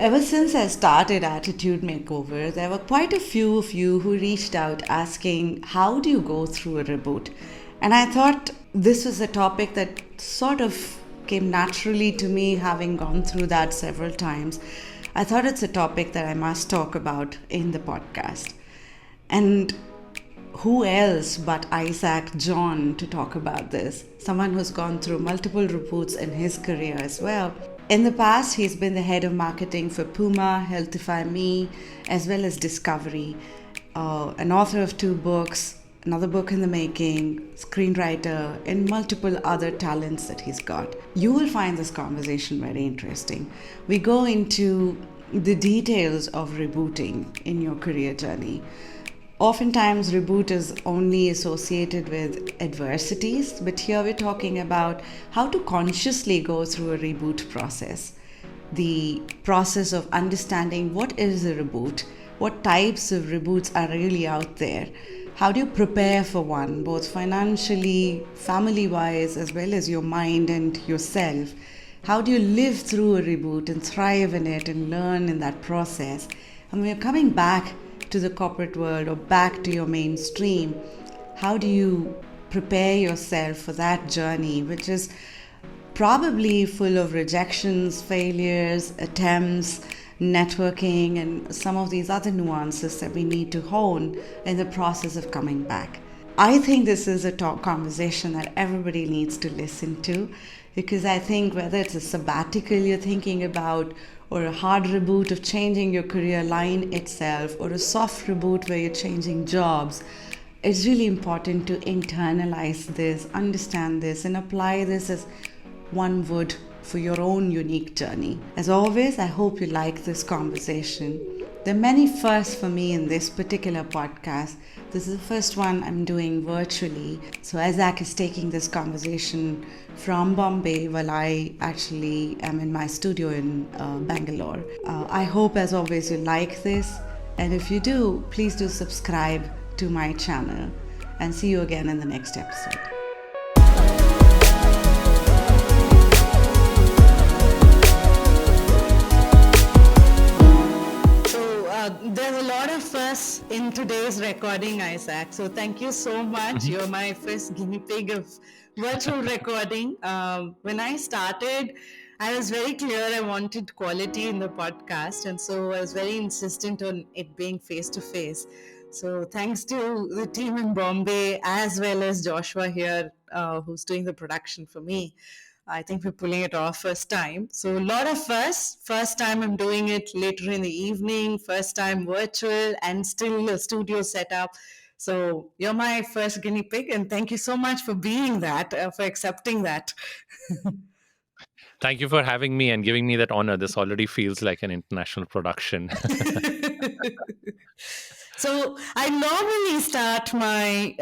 Ever since I started Attitude Makeover, there were quite a few of you who reached out asking, how do you go through a reboot? And I thought this was a topic that sort of came naturally to me, having gone through that several times. I thought it's a topic that I must talk about in the podcast. And who else but Issac John to talk about this? Someone who's gone through multiple reboots in his career as well. In the past, he's been the head of marketing for Puma, Healthify Me, as well as Discovery, an author of 2 books, another book in the making, screenwriter, and multiple other talents that he's got. You will find this conversation very interesting. We go into the details of rebooting in your career journey. Oftentimes, reboot is only associated with adversities, but here we're talking about how to consciously go through a reboot process. The process of understanding what is a reboot, what types of reboots are really out there, how do you prepare for one, both financially, family wise, as well as your mind and yourself. How do you live through a reboot and thrive in it and learn in that process? And when you're coming back to the corporate world or back to your mainstream, how do you prepare yourself for that journey, which is probably full of rejections, failures, attempts, networking, and some of these other nuances that we need to hone in the process of coming back? I think this is a talk conversation that everybody needs to listen to, because I think whether it's a sabbatical you're thinking about, or a hard reboot of changing your career line itself, or a soft reboot where you're changing jobs, it's really important to internalize this, understand this, and apply this as one would for your own unique journey. As always, I hope you like this conversation. There are many firsts for me in this particular podcast. This is the first one I'm doing virtually. So Issac is taking this conversation from Bombay while I actually am in my studio in Bangalore. I hope, as always, you like this. And if you do, please do subscribe to my channel. And see you again in the next episode. There's a lot of us in today's recording, Issac. So thank you so much. You're my first guinea pig of virtual recording. When I started, I was very clear I wanted quality in the podcast. And so I was very insistent on it being face to face. So thanks to the team in Bombay, as well as Joshua here, who's doing the production for me. I think we're pulling it off first time. So a lot of us, first time I'm doing it later in the evening, first time virtual and still a studio setup. So you're my first guinea pig, and thank you so much for being that, for accepting that. Thank you for having me and giving me that honor. This already feels like an international production. So I normally start my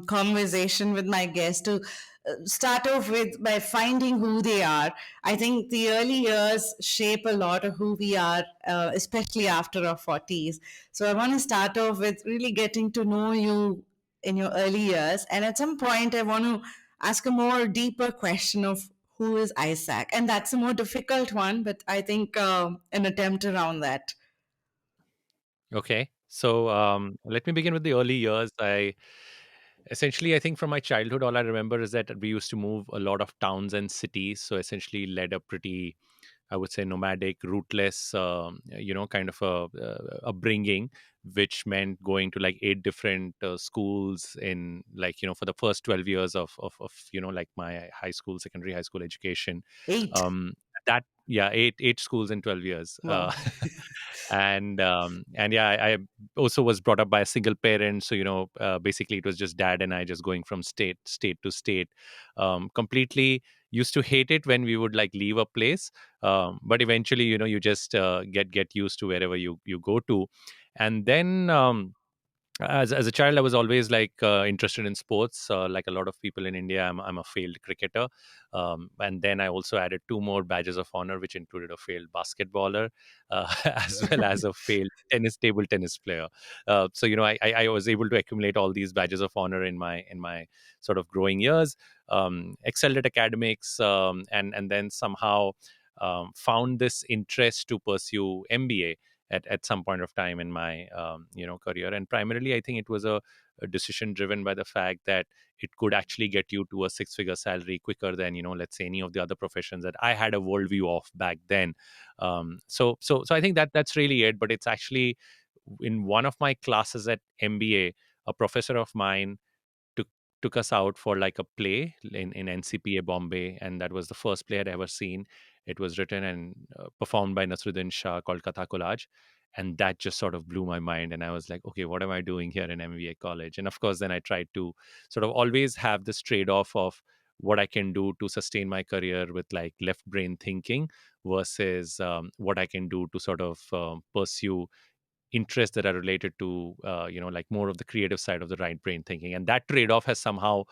conversation with my guests to start off with by finding who they are. I think the early years shape a lot of who we are, especially after our 40s. So I want to start off with really getting to know you in your early years. And at some point, I want to ask a more deeper question of who is Issac? And that's a more difficult one, but I think an attempt around that. Okay. So let me begin with the early years. I think from my childhood, all I remember is that we used to move a lot of towns and cities. So essentially led a pretty, I would say, nomadic, rootless, kind of a upbringing, which meant going to like 8 different schools in like, for the first 12 years of like my secondary high school education. 8. That, yeah, eight schools in 12 years. Wow. And yeah, I also was brought up by a single parent. So, basically it was just dad and I just going from state to state. Completely used to hate it when we would like leave a place, but eventually you just get used to wherever you go to. And then as a child I was always like interested in sports, like a lot of people in India. I'm a failed cricketer, and then I also added 2 more badges of honor, which included a failed basketballer, as well as a failed table tennis player. So I was able to accumulate all these badges of honor in my sort of growing years. Excelled at academics, and then somehow found this interest to pursue MBA at some point of time in my career. And primarily, I think it was a decision driven by the fact that it could actually get you to a six-figure salary quicker than, let's say, any of the other professions that I had a worldview of back then. So I think that's really it. But it's actually in one of my classes at MBA, a professor of mine took took us out for like a play in NCPA Bombay, and that was the first play I'd ever seen. It was written and performed by Nasruddin Shah, called Katha Collage, and that just sort of blew my mind. And I was like, okay, what am I doing here in MBA college? And of course, then I tried to sort of always have this trade off of what I can do to sustain my career with like left brain thinking versus what I can do to sort of pursue interests that are related to like more of the creative side of the right brain thinking. And that trade-off has somehow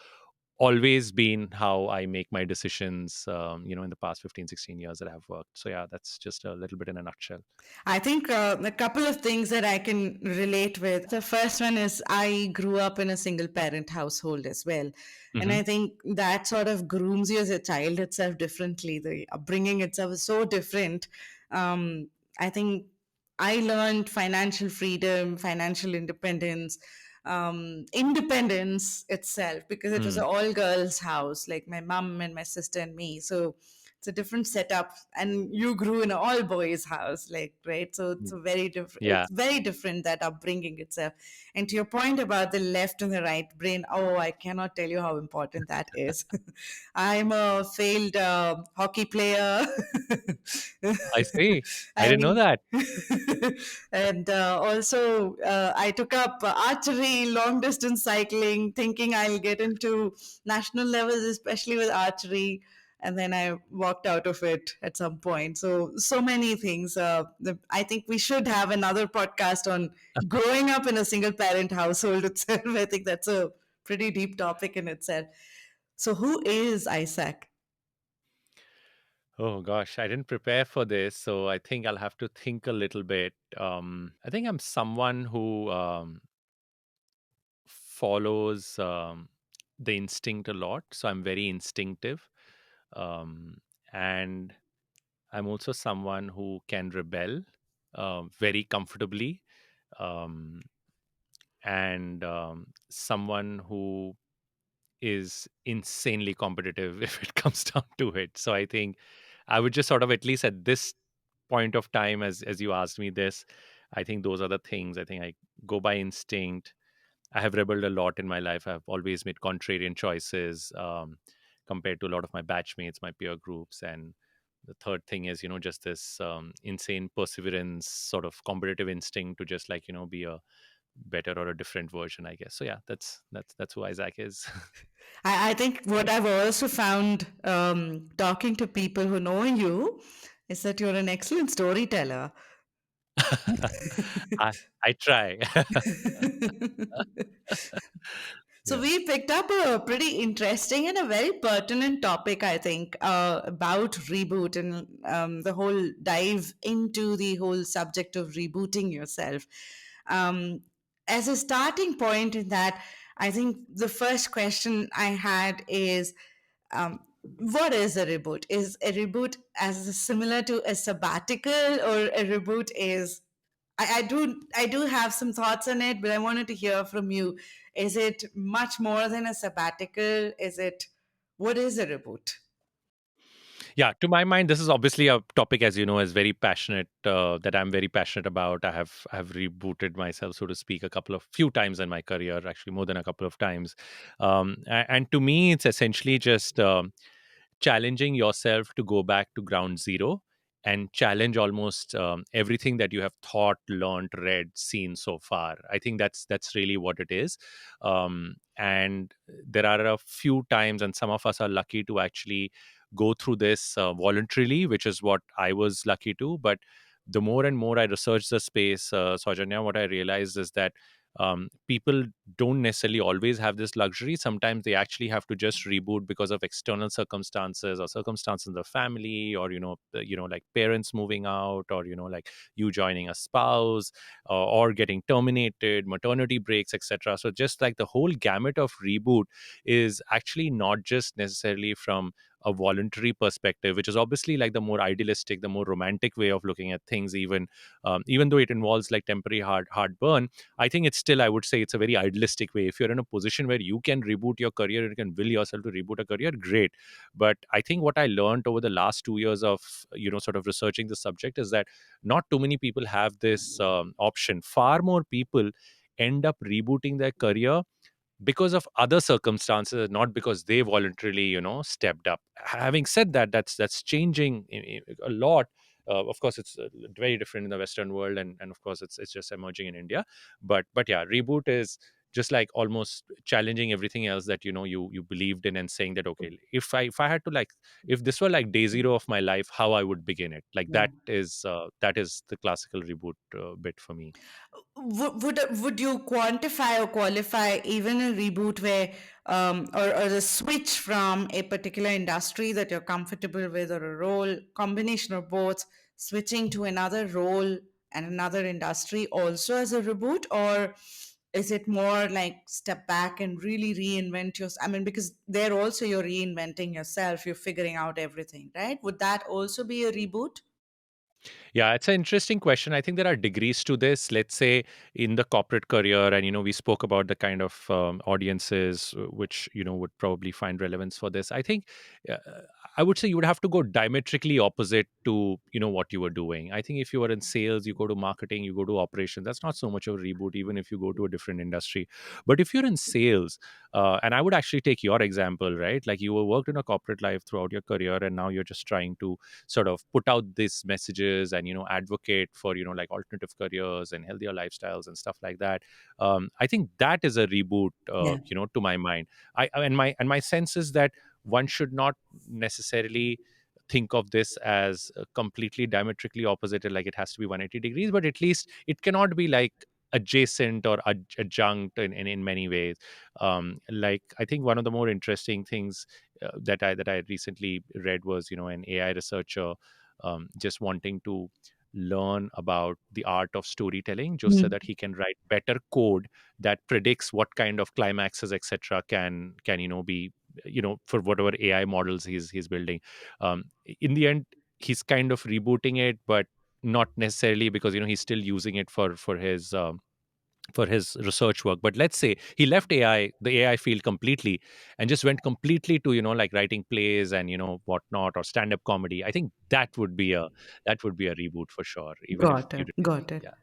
always been how I make my decisions in the past 15, 16 years that I've worked. So yeah, that's just a little bit in a nutshell. I think a couple of things that I can relate with. The first one is I grew up in a single parent household as well. And Hmm. I think that sort of grooms you as a child itself differently. The upbringing itself is so different. I think I learned financial freedom, financial independence, independence itself, because it was an Mm. all girls house, like my mom and my sister and me. So it's a different setup, and you grew in an all boys house, like, right? So it's Mm. a very different, Yeah. it's very different, that upbringing itself. And to your point about the left and the right brain, oh, I cannot tell you how important that is. I'm a failed hockey player. I see. I I didn't know mean, that. and also I took up archery, long distance cycling, thinking I'll get into national levels, especially with archery. And then I walked out of it at some point. So many things. I think we should have another podcast on growing up in a single parent household itself. I think that's a pretty deep topic in itself. So, who is Isaac? Oh gosh, I didn't prepare for this, so I think I'll have to think a little bit. I think I'm someone who follows the instinct a lot. So I'm very instinctive. Um, and I'm also someone who can rebel very comfortably, um, and someone who is insanely competitive if it comes down to it. So I think I would just sort of, at least at this point of time, as you asked me this, I think those are the things. I think I go by instinct. I have rebelled a lot in my life. I've always made contrarian choices compared to a lot of my batchmates, my peer groups. And the third thing is, just this insane perseverance, sort of competitive instinct to just like, be a better or a different version, I guess. So yeah, that's who Isaac is. I think what I've also found talking to people who know you is that you're an excellent storyteller. I I try. So Yeah. we picked up a pretty interesting and a very pertinent topic, I think, about reboot and the whole dive into the whole subject of rebooting yourself. Um, as a starting point in that, I think the first question I had is, what is a reboot? Is a reboot as similar to a sabbatical, or a reboot is I do have some thoughts on it, but I wanted to hear from you. Is it much more than a sabbatical? Is it, what is a reboot? Yeah, to my mind, this is obviously a topic, as you know, is very passionate, that I'm very passionate about. I have rebooted myself, so to speak, a few times in my career, actually more than a couple of times. And to me, it's essentially just challenging yourself to go back to ground zero and challenge almost everything that you have thought, learned, read, seen so far. I think that's really what it is. And there are a few times, and some of us are lucky to actually go through this voluntarily, which is what I was lucky to. But the more and more I research the space, Saujanya, what I realized is that people don't necessarily always have this luxury. Sometimes they actually have to just reboot because of external circumstances, or circumstances in the family, or like parents moving out, or like you joining a spouse, or getting terminated, maternity breaks, etc. So just like the whole gamut of reboot is actually not just necessarily from a voluntary perspective, which is obviously like the more idealistic, the more romantic way of looking at things, even though it involves like temporary heartburn. I think it's still, I would say, it's a very idealistic way. If you're in a position where you can reboot your career, you can will yourself to reboot a career, great. But I think what I learned over the last 2 years of sort of researching the subject is that not too many people have this option. Far more people end up rebooting their career because of other circumstances, not because they voluntarily stepped up. Having said that, that's changing a lot. Of course, it's very different in the Western world, and of course it's just emerging in India. But yeah, reboot is just like almost challenging everything else that you believed in, and saying that, okay, if I had to, like, if this were like day zero of my life, how I would begin it. Like, Yeah. that is the classical reboot bit for me. Would you quantify or qualify even a reboot where or a switch from a particular industry that you're comfortable with, or a role combination of both, switching to another role and another industry also as a reboot? Or is it more like step back and really reinvent yourself? I mean, because there also you're reinventing yourself, you're figuring out everything, right? Would that also be a reboot? Yeah, it's an interesting question. I think there are degrees to this. Let's say in the corporate career, and we spoke about the kind of audiences which would probably find relevance for this. I think uh, I would say you would have to go diametrically opposite to what you were doing. I think if you were in sales, you go to marketing, you go to operations. That's not so much of a reboot, even if you go to a different industry. But if you're in sales, and I would actually take your example, right? Like, you were worked in a corporate life throughout your career, and now you're just trying to sort of put out these messages and advocate for like alternative careers and healthier lifestyles and stuff like that. I think that is a reboot, Yeah. to my mind. And my sense is that one should not necessarily think of this as completely diametrically opposite, like it has to be 180 degrees, but at least it cannot be like adjacent or adjunct in many ways. Like, I think one of the more interesting things that I recently read was an AI researcher just wanting to learn about the art of storytelling, just so Mm. that he can write better code that predicts what kind of climaxes, etc., can be for whatever AI models he's building. In the end, he's kind of rebooting it, but not necessarily, because he's still using it for his research work. But let's say he left the AI field completely, and just went completely to like writing plays and whatnot, or stand up comedy. I think that would be a reboot for sure, even if Got you it. didn't. Got it. Yeah.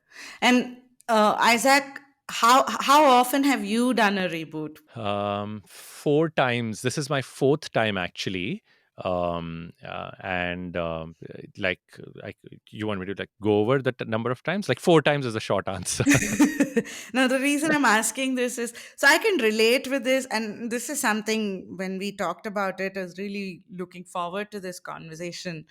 And Isaac, how often have you done a reboot? 4 times. This is my fourth time, actually. And like, you want me to like go over the number of times? Like, 4 times is a short answer. Now, the reason I'm asking this is so I can relate with this, and this is something when we talked about it, I was really looking forward to this conversation.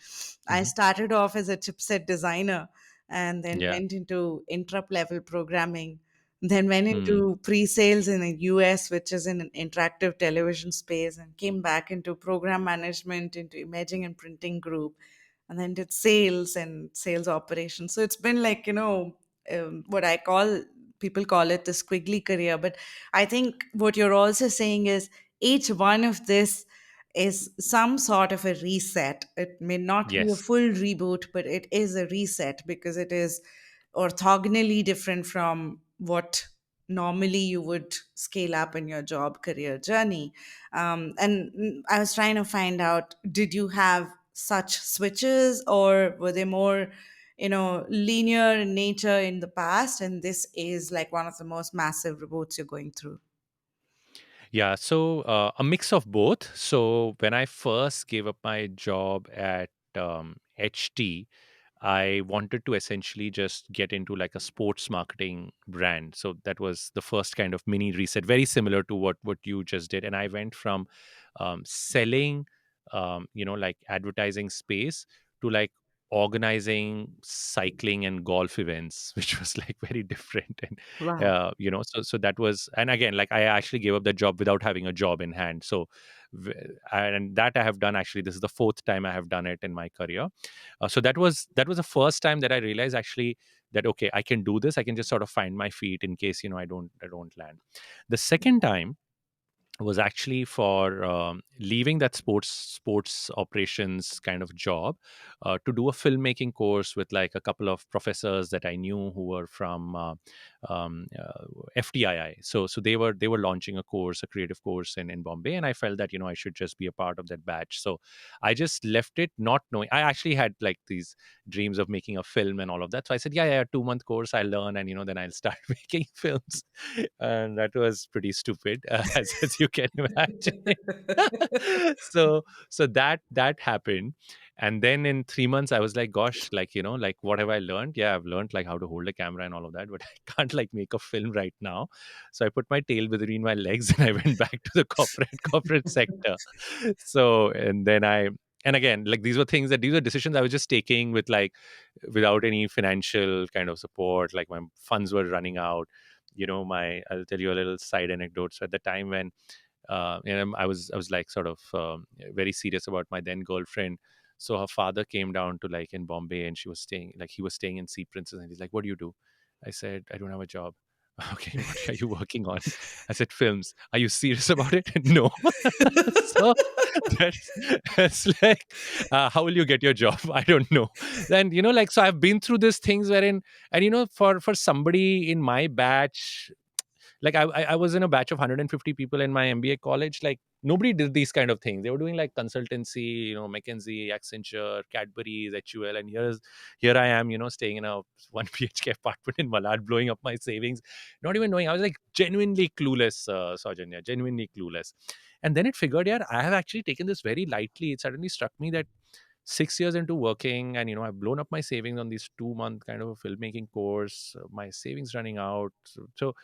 I Mhm. started off as a chipset designer and then Yeah. went into interrupt level programming, then went Hmm. into pre-sales in the US, which is in an interactive television space, and came back into program management, into imaging and printing group, and then did sales and sales operations. So it's been like, what I call, people call it the squiggly career. But I think what you're also saying is each one of this is some sort of a reset. It may not be a Yes. full reboot, but it is a reset because it is orthogonally different from what normally you would scale up in your job career journey. And I was trying to find out, did you have such switches, or were they more linear in nature in the past, and this is like one of the most massive reboots you're going through? Yeah, so a mix of both. So when I first gave up my job at HT, I wanted to essentially just get into like a sports marketing brand. So that was the first kind of mini reset, very similar to what you just did. And I went from selling, like advertising space, to like organizing cycling and golf events, which was like very different. And Wow. so that was, and again, like, I actually gave up that job without having a job in hand. So and that I have done, actually, this is the fourth time I have done it in my career. So that was the first time that I realized, actually, that, okay, I can do this. I can just sort of find my feet in case I don't land. The second time was actually for leaving that sports operations kind of job, to do a filmmaking course with like a couple of professors that I knew who were from um, uh, FTII. So they were launching a course, a creative course in Bombay, and I felt that I should just be a part of that batch. So I just left it, not knowing. I actually had like these dreams of making a film and all of that. So I said, yeah, 2-month course, I'll learn, and then I'll start making films. And that was pretty stupid, as you can imagine. So that happened, and then in 3 months I was like, gosh, like like what have I learned? Yeah, I've learned like how to hold a camera and all of that, but I can't like make a film right now. So I put my tail between my legs and I went back to the corporate sector. So and then I and again, like these were decisions I was just taking with like without any financial kind of support. Like my funds were running out. I'll tell you a little side anecdote. So at the time when I was like sort of very serious about my then girlfriend. So her father came down to like in Bombay, and he was staying in Sea Princess, and he's like, "What do you do?" I said, "I don't have a job." Okay, what are you working on? I said, "Films." Are you serious about it? No. So that's, that's like, how will you get your job? I don't know. Then like, so I've been through these things wherein, and for somebody in my batch, like I was in a batch of 150 people in my MBA college. Like nobody did these kind of things. They were doing like consultancy, McKinsey, Accenture, Cadbury's, HUL, and here I am, staying in a one BHK apartment in Malad, blowing up my savings, not even knowing. I was like genuinely clueless, Saujanya, genuinely clueless. And then it figured, yeah, I have actually taken this very lightly. It suddenly struck me that 6 years into working, and I've blown up my savings on this 2 month kind of a filmmaking course. My savings running out. So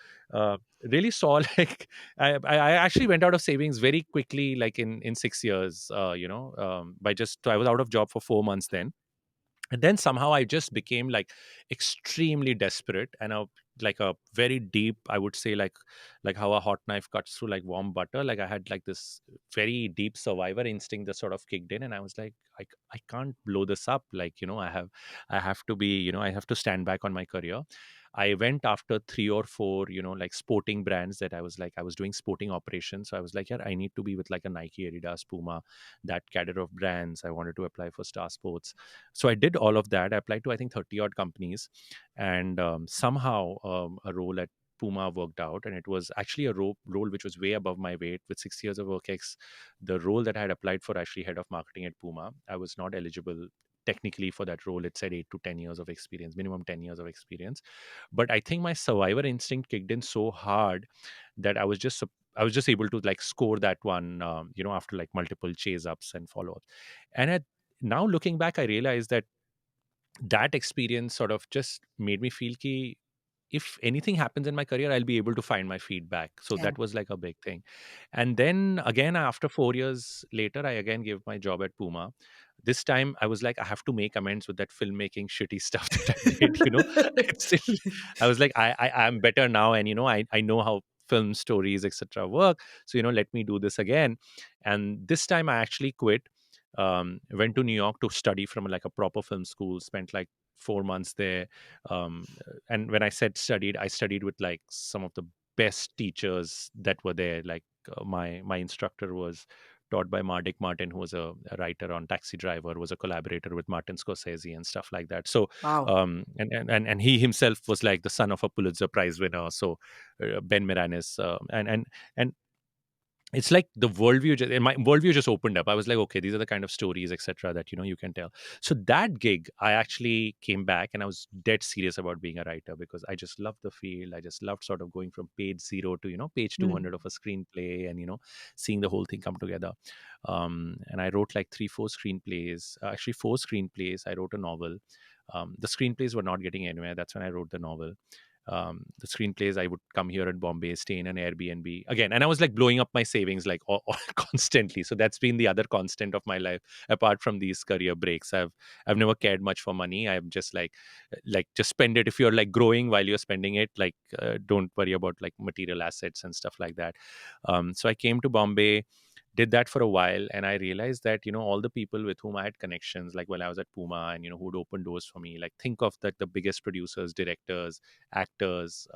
really saw like I actually went out of savings very quickly, like in 6 years. By just so I was out of job for 4 months then, and then somehow I just became like extremely desperate, and like a very deep, I would say, like how a hot knife cuts through like warm butter. Like I had like this very deep survivor instinct that sort of kicked in, and I was like, I can't blow this up. Like I have to be, I have to stand back on my career. I went after three or four, like sporting brands that I was doing sporting operations. So I was like, yeah, I need to be with like a Nike, Adidas, Puma, that cadre of brands. I wanted to apply for Star Sports. So I did all of that. I applied to I think 30 odd companies, and somehow a role at Puma worked out, and it was actually a role which was way above my weight. With 6 years of work ex, the role that I had applied for, actually head of marketing at Puma, I was not eligible technically for that role. It said 8 to 10 years of experience, minimum 10 years of experience. But I think my survivor instinct kicked in so hard that I was just able to like score that one, after like multiple chase ups and follow ups. And now looking back, I realized that experience sort of just made me feel ki if anything happens in my career, I'll be able to find my feedback. So Yeah. that was like a big thing. And then again, after 4 years later, I again gave my job at Puma. This time I was like, I have to make amends with that filmmaking shitty stuff that I did. It's still, I was like, I'm better now. And, I know how film stories, etc. work. So, let me do this again. And this time I actually quit. Went to New York to study from like a proper film school, spent like 4 months there. And when I said studied, I studied with like some of the best teachers that were there. Like my instructor was taught by Mardik Martin, who was a writer on Taxi Driver, was a collaborator with Martin Scorsese and stuff like that. So Wow. and he himself was like the son of a Pulitzer Prize winner. So Ben Miranis, and it's like the worldview my worldview just opened up. I was like, okay, these are the kind of stories, etc., that you can tell. So that gig, I actually came back and I was dead serious about being a writer, because I just loved the field. I just loved sort of going from page 0 to page Mm. 200 of a screenplay, and seeing the whole thing come together. And I wrote like 3 4 screenplays, actually 4 screenplays. I wrote a novel. The screenplays were not getting anywhere. That's when I wrote the novel. The screenplays, I would come here at Bombay, stay in an Airbnb again, and I was like blowing up my savings like constantly. So that's been the other constant of my life. Apart from these career breaks, I've never cared much for money. I'm just like just spend it. If you're like growing while you're spending it, like don't worry about like material assets and stuff like that. So I came to Bombay, did that for a while, and I realized that all the people with whom I had connections, like while I was at Puma, and who would open doors for me, like think of that the biggest producers, directors, actors,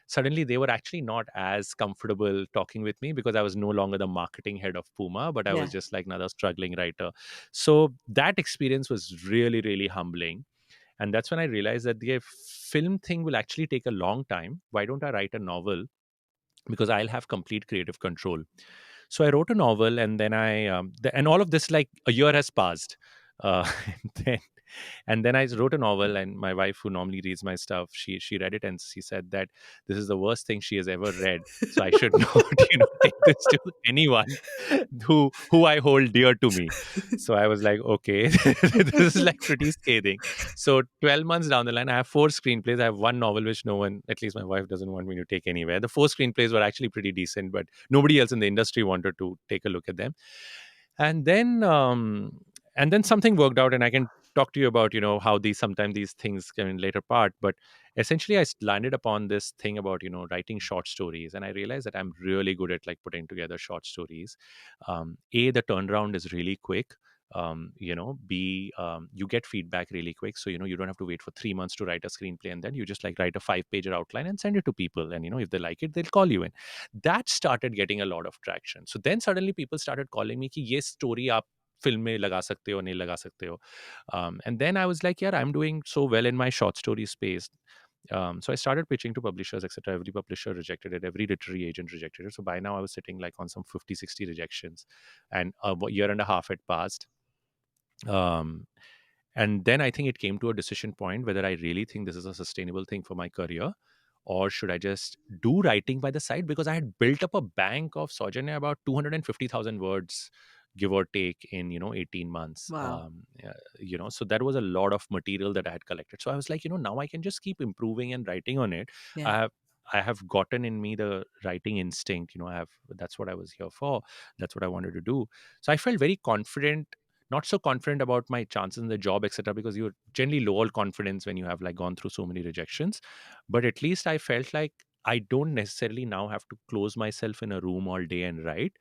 suddenly they were actually not as comfortable talking with me because I was no longer the marketing head of Puma, but I was Yeah. just like another struggling writer. So that experience was really, really humbling. And that's when I realized that the film thing will actually take a long time. Why don't I write a novel? Because I'll have complete creative control. So I wrote a novel, and then and all of this, like, a year has passed. And then I wrote a novel, and my wife, who normally reads my stuff, she read it, and she said that this is the worst thing she has ever read. So I should not, take this to anyone who I hold dear to me. So I was like, okay, this is like pretty scathing. So 12 months down the line, I have four screenplays. I have one novel which no one, at least my wife, doesn't want me to take anywhere. The four screenplays were actually pretty decent, but nobody else in the industry wanted to take a look at them. And then something worked out, and I can talk to you about how these things come in later part. But essentially, landed upon this thing about writing short stories, and I realized that I'm really good at like putting together short stories. The turnaround is really quick. B, you get feedback really quick, so you don't have to wait for 3 months to write a screenplay, and then you just like write a 5 pager outline and send it to people, and if they like it, they'll call you in. That started getting a lot of traction. So then suddenly people started calling me कि ये story आप film में लगा सकते हो नहीं लगा सकते हो. And then I was like, yeah, I'm doing so well in my short story space. So I started pitching to publishers, etc. Every publisher rejected it. Every literary agent rejected it. So by now I was sitting like on some 50, 60 rejections, and a year and a half had passed. Um, and then I think it came to a decision point whether I really think this is a sustainable thing for my career, or should I just do writing by the side, because I had built up a bank of Saujanya about 250,000 words, give or take, in 18 months. Wow. So that was a lot of material that I had collected. So I was like, now I can just keep improving and writing on it. I Yeah. have I have gotten in me the writing instinct. That's what I was here for. That's what I wanted to do. So I felt very confident, not so confident about my chances in the job, etc., because you're generally low all confidence when you have like gone through so many rejections. But at least I felt like I don't necessarily now have to close myself in a room all day and write.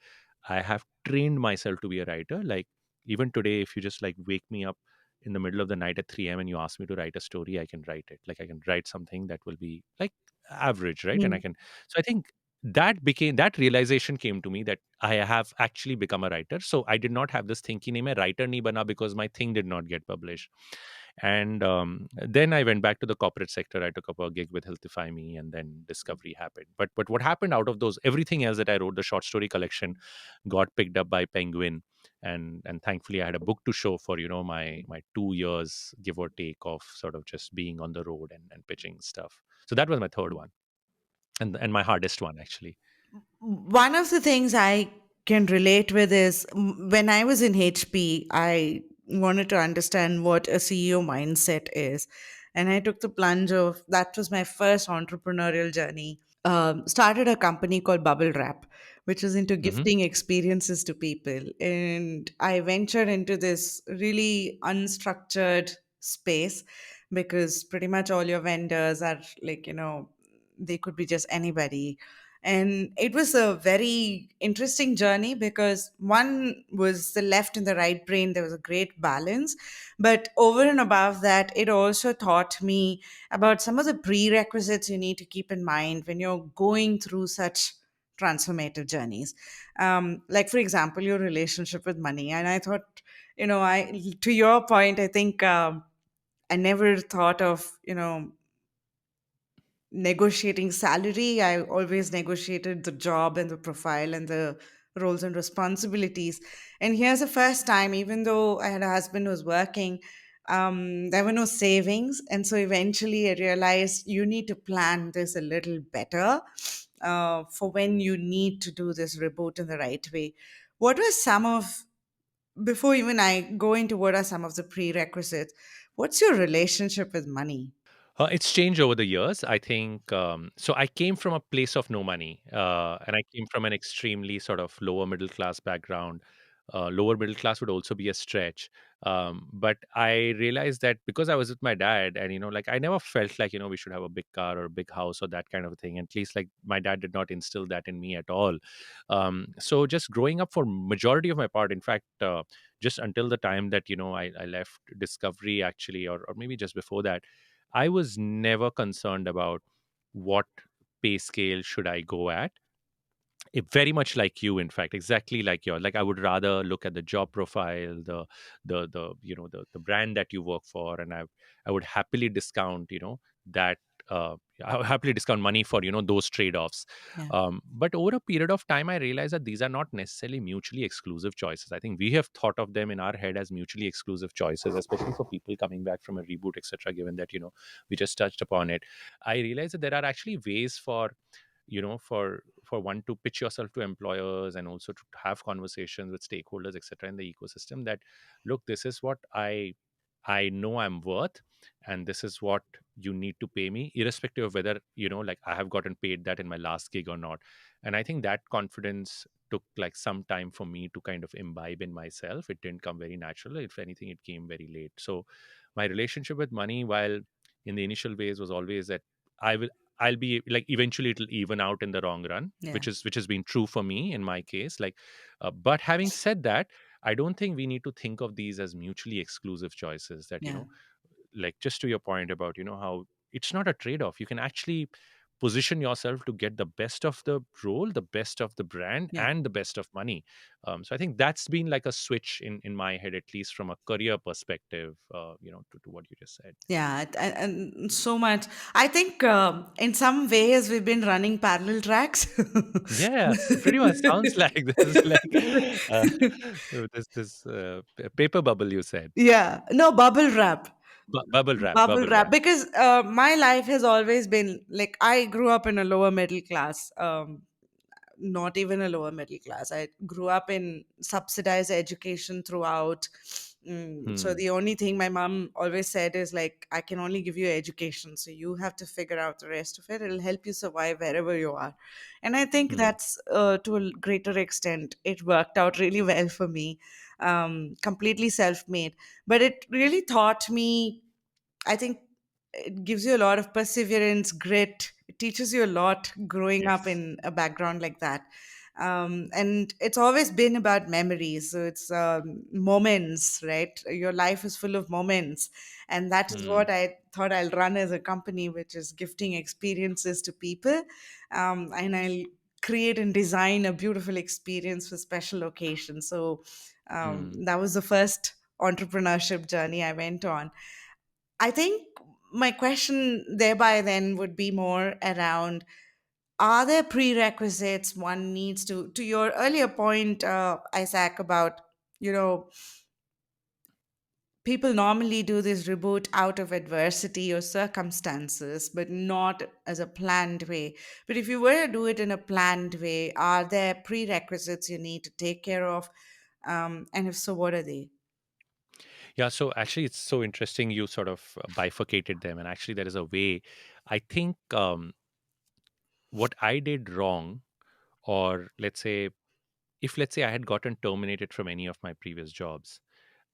I have trained myself to be a writer. Like, even today, if you just like wake me up in the middle of the night at 3 a.m. and you ask me to write a story, I can write it. Like, I can write something that will be like average, right? And I Mm. can. So I think that realization came to me that I have actually become a writer. So I did not have this thinking, nahi main writer nahi bana because my thing did not get published. And then I went back to the corporate sector. I took up a gig with Healthify Me, and then Discovery happened. But what happened out of those, everything else that I wrote, the short story collection, got picked up by Penguin, and thankfully I had a book to show for my 2 years, give or take, of sort of just being on the road and pitching stuff. So that was my third one, and my hardest one, actually. One of the things I can relate with is when I was in HP, I wanted to understand what a CEO mindset is. And I took the plunge of that was my first entrepreneurial journey. Started a company called Bubble Wrap, which is into Hmm. gifting experiences to people. And I ventured into this really unstructured space because pretty much all your vendors are like, they could be just anybody. And it was a very interesting journey because one was the left and the right brain. There was a great balance. But over and above that, it also taught me about some of the prerequisites you need to keep in mind when you're going through such transformative journeys. Like, for example, your relationship with money. And I thought, to your point, I think I never thought of, negotiating salary. I always negotiated the job and the profile and the roles and responsibilities. And here's the first time, even though I had a husband who was working, there were no savings. And so eventually I realized you need to plan this a little better for when you need to do this reboot in the right way. What were some of, before even I go into what are some of the prerequisites, what's your relationship with money? It's changed over the years. I think so. I came from a place of no money, and I came from an extremely sort of lower middle class background. Lower middle class would also be a stretch. But I realized that because I was with my dad, and like, I never felt like we should have a big car or a big house or that kind of a thing. At least, like, my dad did not instill that in me at all. So just growing up for majority of my part, in fact, just until the time that I left Discovery, actually, or maybe just before that, I was never concerned about what pay scale should I go at? Very much like you, in fact, exactly like you, like I would rather look at the job profile, the the brand that you work for, and I would happily discount that I would happily discount money for those trade-offs. Yeah. But over a period of time I realized that these are not necessarily mutually exclusive choices. I think we have thought of them in our head as mutually exclusive choices, especially for people coming back from a reboot, etc. Given that we just touched upon it, I realized that there are actually ways for one to pitch yourself to employers, and also to have conversations with stakeholders, etc., in the ecosystem, that look, this is what I know I'm worth, and this is what you need to pay me, irrespective of whether like I have gotten paid that in my last gig or not. And I think that confidence took like some time for me to kind of imbibe in myself. It didn't come very natural. If anything, it came very late. So my relationship with money, while in the initial ways, was always that I will I'll be like, eventually it'll even out in the long run, Yeah. which has been true for me in my case. Like, but having said that, I don't think we need to think of these as mutually exclusive choices. That Yeah. like, just to your point about how it's not a trade-off. You can actually position yourself to get the best of the role, the best of the brand, Yeah. and the best of money. So I think that's been like a switch in my head, at least from a career perspective, to what you just said. Yeah, and so much. I think in some ways we've been running parallel tracks. Yes, pretty much sounds like this is like uh, this paper bubble you said. Yeah, no, bubble wrap. Bubble Bubble wrap, wrap. because my life has always been like, I grew up in a lower middle class, not even a lower middle class. I grew up in subsidized education throughout. So Hmm. the only thing my mom always said is like, I can only give you education, so you have to figure out the rest of it. It'll help you survive wherever you are. And I think Hmm. that's to a greater extent, it worked out really well for me. Completely self-made, but it really taught me, I think it gives you a lot of perseverance, grit. It teaches you a lot growing up Yes. in a background like that. And it's always been about memories. So it's moments, right? Your life is full of moments. And that is Hmm. what I thought I'll run as a company, which is gifting experiences to people. And I'll create and design a beautiful experience for special occasions. So Hmm. that was the first entrepreneurship journey I went on. I think my question thereby then would be more around, are there prerequisites one needs to your earlier point, Isaac, about, you know, people normally do this reboot out of adversity or circumstances, but not as a planned way. But if you were to do it in a planned way, are there prerequisites you need to take care of? And if so, what are they? Yeah. So actually, it's so interesting. You sort of bifurcated them, and actually, there is a way. I think what I did wrong, or let's say I had gotten terminated from any of my previous jobs,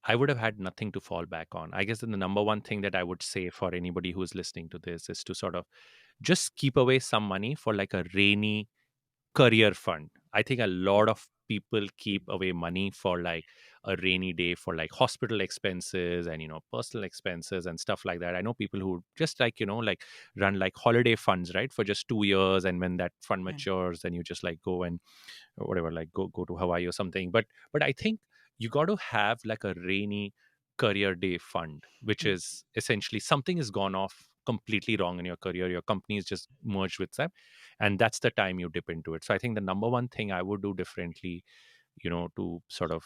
I would have had nothing to fall back on. I guess then the number one thing that I would say for anybody who's listening to this is to sort of just keep away some money for like a rainy career fund. I think a lot of people keep away money for like a rainy day, for like hospital expenses and personal expenses and stuff like that. I know people who just like like run like holiday funds, right, for just 2 years, and when that fund Yeah. matures, then you just like go and whatever, like go to Hawaii or something. But I think you got to have like a rainy career day fund, which Mm. is essentially something has gone off completely wrong in your career, your company is just merged with them, and that's the time you dip into it. So I think the number one thing I would do differently, to sort of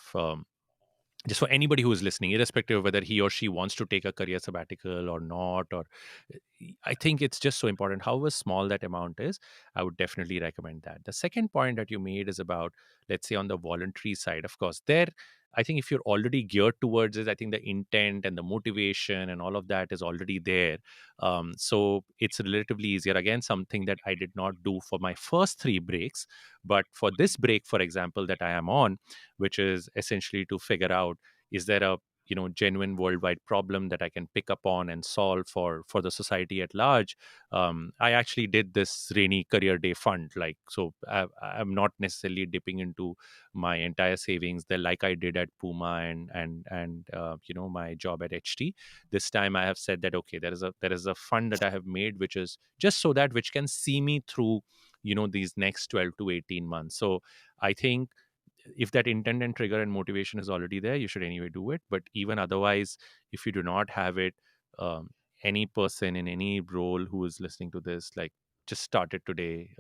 just for anybody who is listening, irrespective of whether he or she wants to take a career sabbatical or not, or I think it's just so important. However small that amount is, I would definitely recommend that. The second point that you made is about, let's say, on the voluntary side. Of course, there, I think if you're already geared towards it, I think the intent and the motivation and all of that is already there. So it's relatively easier. Again, something that I did not do for my first three breaks, but for this break, for example, that I am on, which is essentially to figure out, is there a genuine worldwide problem that I can pick up on and solve for the society at large. I actually did this rainy career day fund, like, so I'm not necessarily dipping into my entire savings there like I did at Puma and my job at HT. This time I have said that, okay, there is a fund that I have made, which is just so that which can see me through these next 12 to 18 months. So I think if that intent and trigger and motivation is already there, you should anyway do it. But even otherwise, if you do not have it, um, any person in any role who is listening to this, like, just start it today.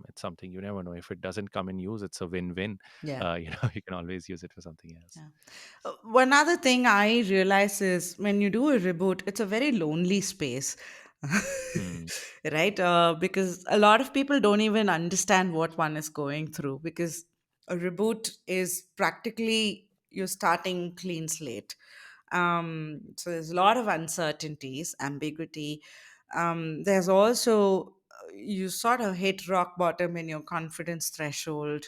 It's something you never know. If it doesn't come in use, it's a win-win. Yeah. You can always use it for something else. Yeah. One other thing I realize is when you do a reboot, it's a very lonely space. Hmm. Right? Because a lot of people don't even understand what one is going through, because a reboot is practically you're starting clean slate. So there's a lot of uncertainties, ambiguity. There's also, you sort of hit rock bottom in your confidence threshold,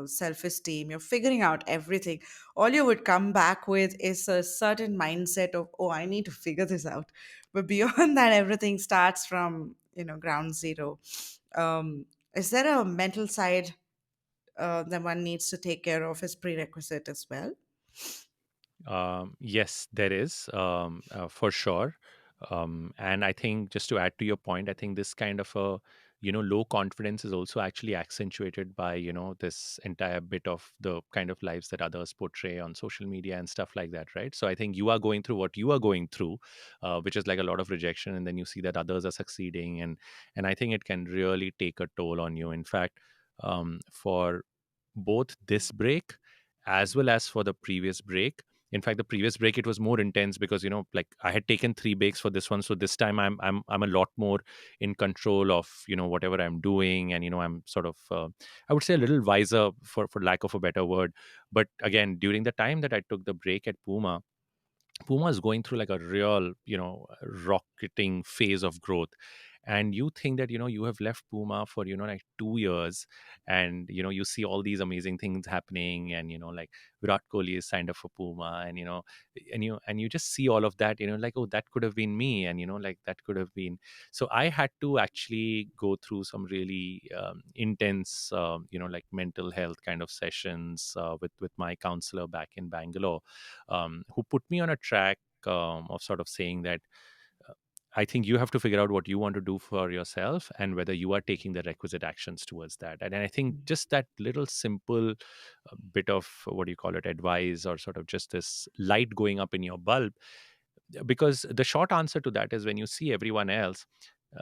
self esteem. You're figuring out everything. All you would come back with is a certain mindset of, oh, I need to figure this out. But beyond that, everything starts from, ground zero. Is there a mental side that one needs to take care of as prerequisite as well? Yes, there is, for sure. And I think, just to add to your point, I think this kind of a low confidence is also actually accentuated by this entire bit of the kind of lives that others portray on social media and stuff like that, right? So I think you are going through what you are going through, which is like a lot of rejection, and then you see that others are succeeding, and I think it can really take a toll on you. In fact, for both this break as well as for the previous break. In fact, the previous break, it was more intense because like, I had taken 3 breaks for this one, so this time I'm a lot more in control of whatever I'm doing, and I'm sort of, I would say, a little wiser, for lack of a better word. But again, during the time that I took the break at Puma is going through like a real, rocketing phase of growth. And you think that, you have left Puma for, like 2 years, and, you see all these amazing things happening, and, like, Virat Kohli is signed up for Puma, and, and you just see all of that, like, oh, that could have been me. And, like, that could have been. So I had to actually go through some really intense, like, mental health kind of sessions with my counselor back in Bangalore, who put me on a track of sort of saying that, uh, I think you have to figure out what you want to do for yourself and whether you are taking the requisite actions towards that. And I think just that little simple bit of, what do you call it, advice, or sort of just this light going up in your bulb. Because the short answer to that is, when you see everyone else,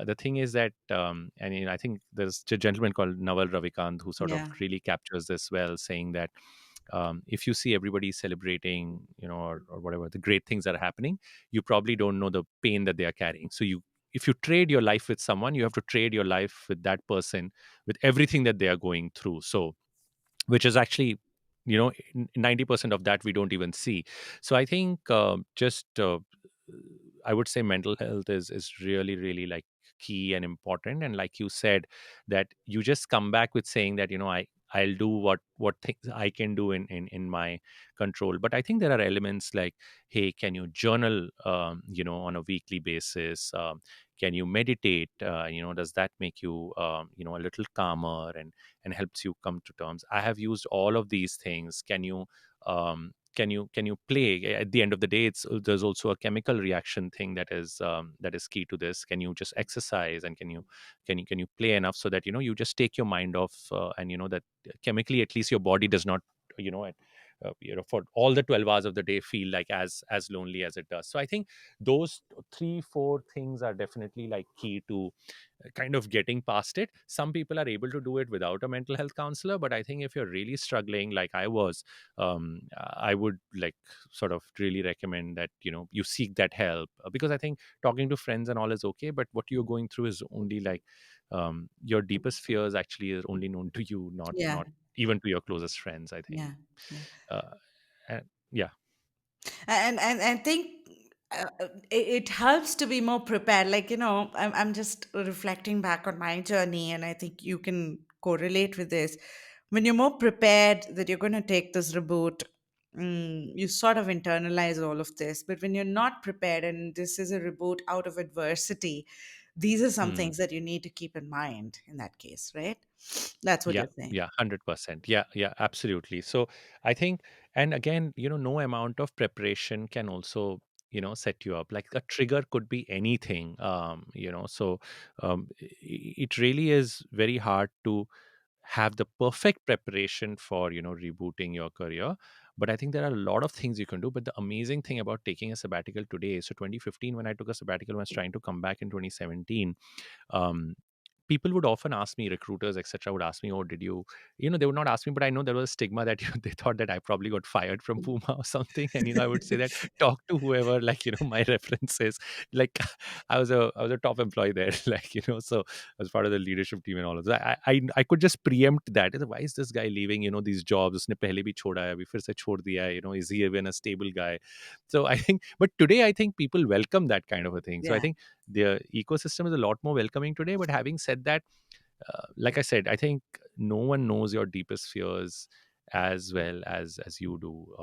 the thing is that, and I think there's a gentleman called Naval Ravikant who sort of Yeah. really captures this well, saying that, if you see everybody celebrating, or whatever the great things that are happening, you probably don't know the pain that they are carrying. So if you trade your life with someone, you have to trade your life with that person, with everything that they are going through. So, which is actually, 90% of that we don't even see. So I think, just I would say mental health is really, really, like, key and important. And like you said, that you just come back with saying that, I'll do what things I can do in my control. But I think there are elements like, hey, can you journal, on a weekly basis? Can you meditate? Does that make you, a little calmer, and helps you come to terms? I have used all of these things. Can you play? At the end of the day, there's also a chemical reaction thing that is key to this. Can you just exercise, and can you play enough so that you just take your mind off, and that chemically, at least, your body does not, for all the 12 hours of the day, feel like as lonely as it does. So I think those 3 4 things are definitely, like, key to kind of getting past it. Some people are able to do it without a mental health counselor, but I think if you're really struggling, like I was, I would, like, sort of really recommend that you seek that help, because I think talking to friends and all is okay, but what you're going through is only, like, your deepest fears actually are only known to you, not Yeah. not even to your closest friends, I think. Yeah. Yeah. uh, and yeah. And I think it helps to be more prepared. Like, I'm just reflecting back on my journey, and I think you can correlate with this. When you're more prepared that you're going to take this reboot, you sort of internalize all of this. But when you're not prepared and this is a reboot out of adversity, these are some Hmm. things that you need to keep in mind in that case, right? That's what Yeah, you're saying. yeah, 100%. Yeah, yeah, absolutely. So I think, and again, no amount of preparation can also, set you up. Like a trigger could be anything, so it really is very hard to have the perfect preparation for, rebooting your career. But I think there are a lot of things you can do. But the amazing thing about taking a sabbatical today, so 2015, when I took a sabbatical, when I was trying to come back in 2017, um, people would often ask me, recruiters etc would ask me, oh, did you, they would not ask me, but I know there was a stigma that they thought that I probably got fired from Puma or something. And I would say that, talk to whoever, like, my references. Like, I was a top employee there. Like, so I was part of the leadership team and all of that. I could just preempt that. Why is this guy leaving, these jobs? Usne pehle bhi choda hai, abhi fir se chhod diya hai, is he even a stable guy? So I think, but today I think people welcome that kind of a thing. So I Yeah, think the ecosystem is a lot more welcoming today. But having said that, like I said, I think no one knows your deepest fears as well as you do.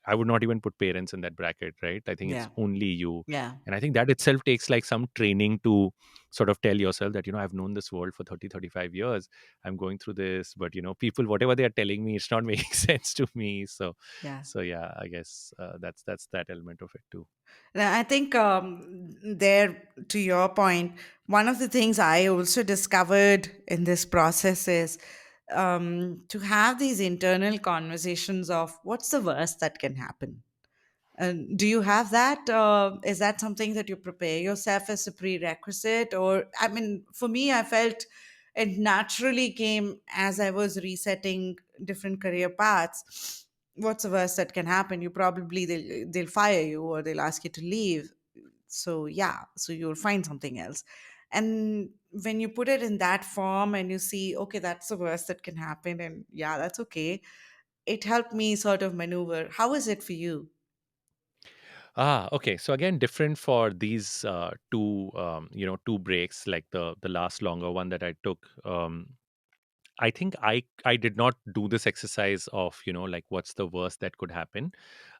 I would not even put parents in that bracket, right? I think it's yeah, only you. yeah. And I think that itself takes like some training to sort of tell yourself that, I've known this world for 30-35 years. I'm going through this, but, people, whatever they are telling me, it's not making sense to me. So, Yeah. so yeah, I guess that's that element of it too. Now, I think there, to your point, one of the things I also discovered in this process is to have these internal conversations of what's the worst that can happen. And do you have that? Is that something that you prepare yourself as a prerequisite? Or, I mean, for me, I felt it naturally came as I was resetting different career paths. What's the worst that can happen? You probably they'll fire you or they'll ask you to leave. So yeah, so you'll find something else. And when you put it in that form and you see, okay, that's the worst that can happen, and yeah, that's okay. It helped me sort of maneuver. How is it for you? Okay. So again, different for these two breaks, like the last longer one that I took. I think I did not do this exercise of, like, what's the worst that could happen.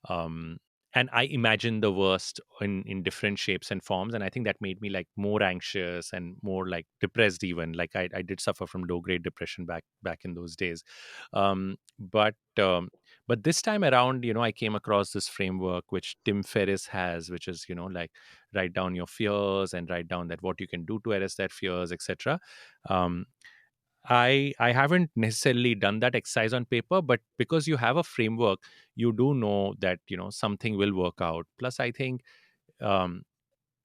um, and I imagined the worst in different shapes and forms, and I think that made me like more anxious and more like depressed. Even like I did suffer from low grade depression back in those days. Um, but um, but this time around, I came across this framework which Tim Ferriss has, which is, like, write down your fears and write down that what you can do to arrest that fears, etc. I haven't necessarily done that exercise on paper, but because you have a framework, you do know that, something will work out. Plus, um,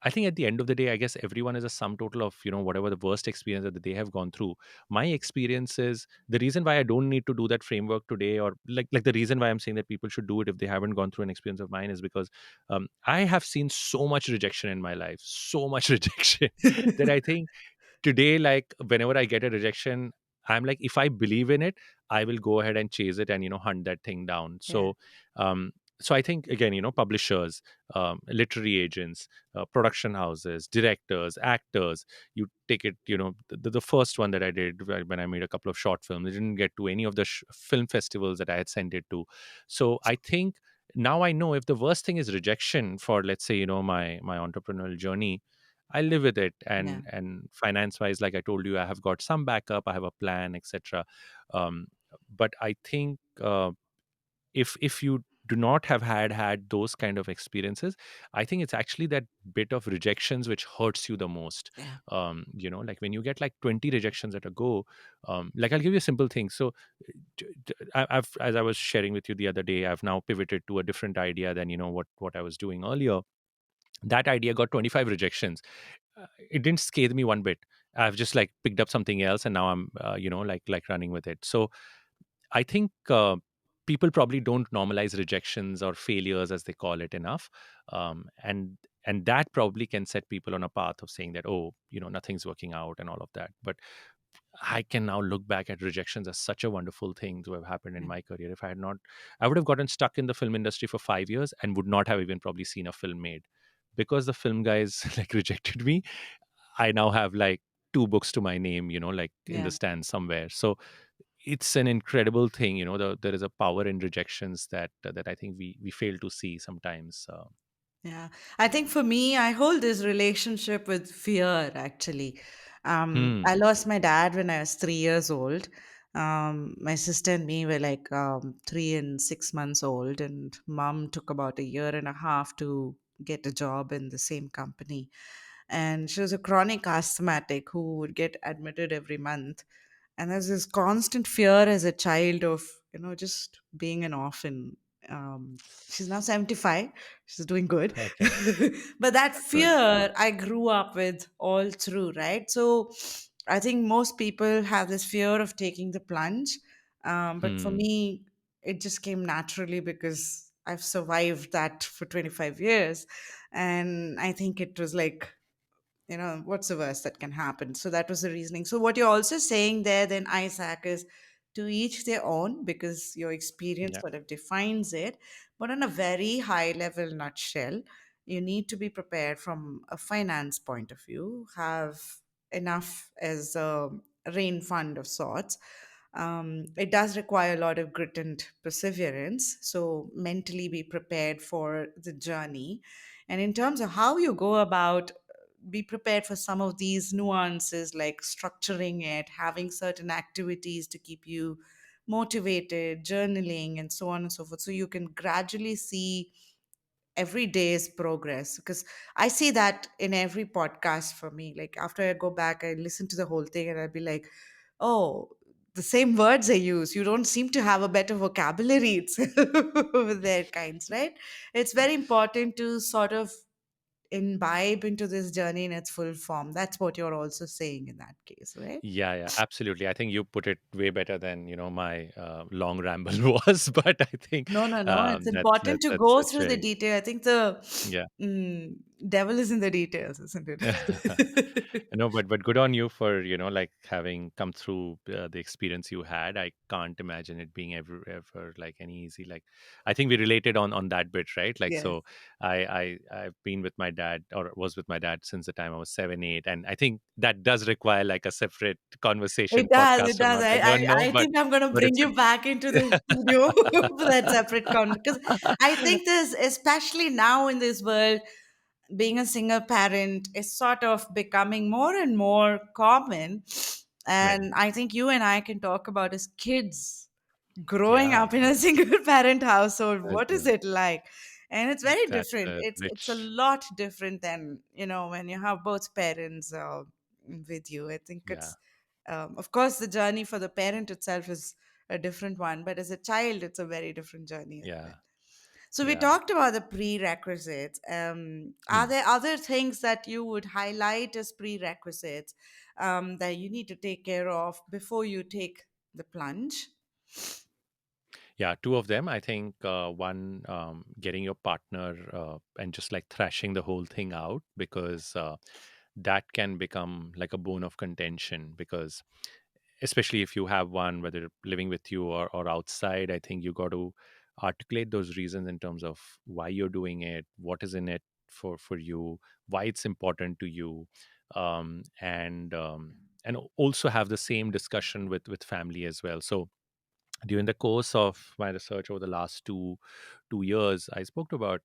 I think at the end of the day, I guess everyone is a sum total of, whatever the worst experience that they have gone through. My experience is the reason why I don't need to do that framework today, or like the reason why I'm saying that people should do it if they haven't gone through an experience of mine, is because I have seen so much rejection in my life, so much rejection, that I think today, like, whenever I get a rejection, I'm like, if I believe in it, I will go ahead and chase it and, hunt that thing down. Yeah, So I think, again, publishers, literary agents, production houses, directors, actors, you take it, the first one that I did, when I made a couple of short films, I didn't get to any of the film festivals that I had sent it to. So I think now I know, if the worst thing is rejection for, let's say, my entrepreneurial journey, I live with it. yeah, And finance wise, like I told you, I have got some backup, I have a plan, etc. um, but I think, if you do not have had those kind of experiences, I think it's actually that bit of rejections which hurts you the most. yeah, Like when you get like 20 rejections at a go. Like, I'll give you a simple thing. So I've, as I was sharing with you the other day, I've now pivoted to a different idea than, what I was doing earlier. That idea got 25 rejections. It didn't scare me one bit. I've just like picked up something else, and now I'm, like running with it. So I think, people probably don't normalize rejections or failures, as they call it, enough. And that probably can set people on a path of saying that, oh, nothing's working out and all of that. But I can now look back at rejections as such a wonderful thing to have happened in yeah, my career. If I had not, I would have gotten stuck in the film industry for 5 years and would not have even probably seen a film made, because the film guys like rejected me. I now have like two books to my name, like in the yeah. stands somewhere. So it's an incredible thing. There is a power in rejections that I think we fail to see sometimes. Yeah. I think for me, I hold this relationship with fear actually. I Hmm. lost my dad when I was 3 years old. My sister and me were like 3 and 6 months old, and mom took about a year and a half to get a job in the same company. And she was a chronic asthmatic who would get admitted every month. And there's this constant fear as a child of, just being an orphan. She's now 75. She's doing good. Okay. But that Good. fear I grew up with all through, right? So I think most people have this fear of taking the plunge. But for Hmm. me, it just came naturally because I've survived that for 25 years. And I think it was like, what's the worst that can happen? So that was the reasoning. So what you're also saying there then, Isaac, is to each their own, because your experience Yeah. sort of defines it. But on a very high level nutshell, you need to be prepared from a finance point of view, have enough as a rain fund of sorts. It does require a lot of grit and perseverance, so mentally be prepared for the journey. And in terms of how you go about, be prepared for some of these nuances, like structuring it, having certain activities to keep you motivated, journaling, and so on and so forth, so you can gradually see every day's progress. Because I see that in every podcast for me. Like after I go back, I listen to the whole thing and I'll be like, oh, the same words I use. You don't seem to have a better vocabulary. It's with their kinds, right? It's very important to sort of imbibe into this journey in its full form. That's what you're also saying in that case, right? Yeah, yeah, absolutely. I think you put it way better than my long ramble was. But I think No, no, no. It's that's important to that's go that's through the very, detail. I think the yeah. mm, devil is in the details, isn't it? No, but good on you for like having come through the experience you had. I can't imagine it being ever like any easy. Like, I think we related on that bit, right? Like, Yes. so I've been with my dad, or was with my dad, since the time I was 7, 8, and I think that does require like a separate conversation It does. It podcast or does. not. I don't know, I but think I'm going to but bring it's you back into the studio for that separate con, because I a think this, especially now in this world, being a single parent is sort of becoming more and more common. right. And I think you and I can talk about as kids growing Yeah, up in a single parent household. this What is is it like? And it's very that's different. a It's a rich. lot different than, when you have both parents with you. I think Yeah, it's of course the journey for the parent itself is a different one, but as a child it's a very different journey as well. yeah, So we yeah. talked about the prerequisites. Are Hmm. there other things that you would highlight as prerequisites that you need to take care of before you take the plunge? Yeah, two of them. I think one, getting your partner and just like thrashing the whole thing out, because that can become like a bone of contention. Because especially if you have one, whether living with you or outside, I think you got to articulate those reasons in terms of why you're doing it, what is in it for you, why it's important to you, and also have the same discussion with family as well. So during the course of my research over the last two years, I spoke to about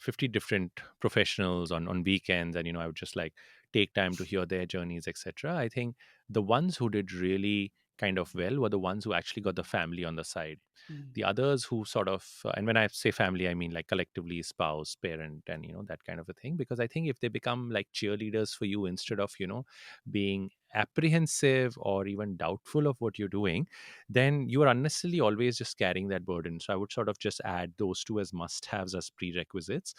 50 different professionals on weekends, and I would just like take time to hear their journeys, etc. I think the ones who did really kind of well were the ones who actually got the family on the side. Mm. The others who sort of, and when I say family, I mean like collectively spouse, parent, and that kind of a thing. Because I think if they become like cheerleaders for you, instead of being apprehensive or even doubtful of what you're doing, then you are unnecessarily always just carrying that burden. So I would sort of just add those two as must haves, as prerequisites.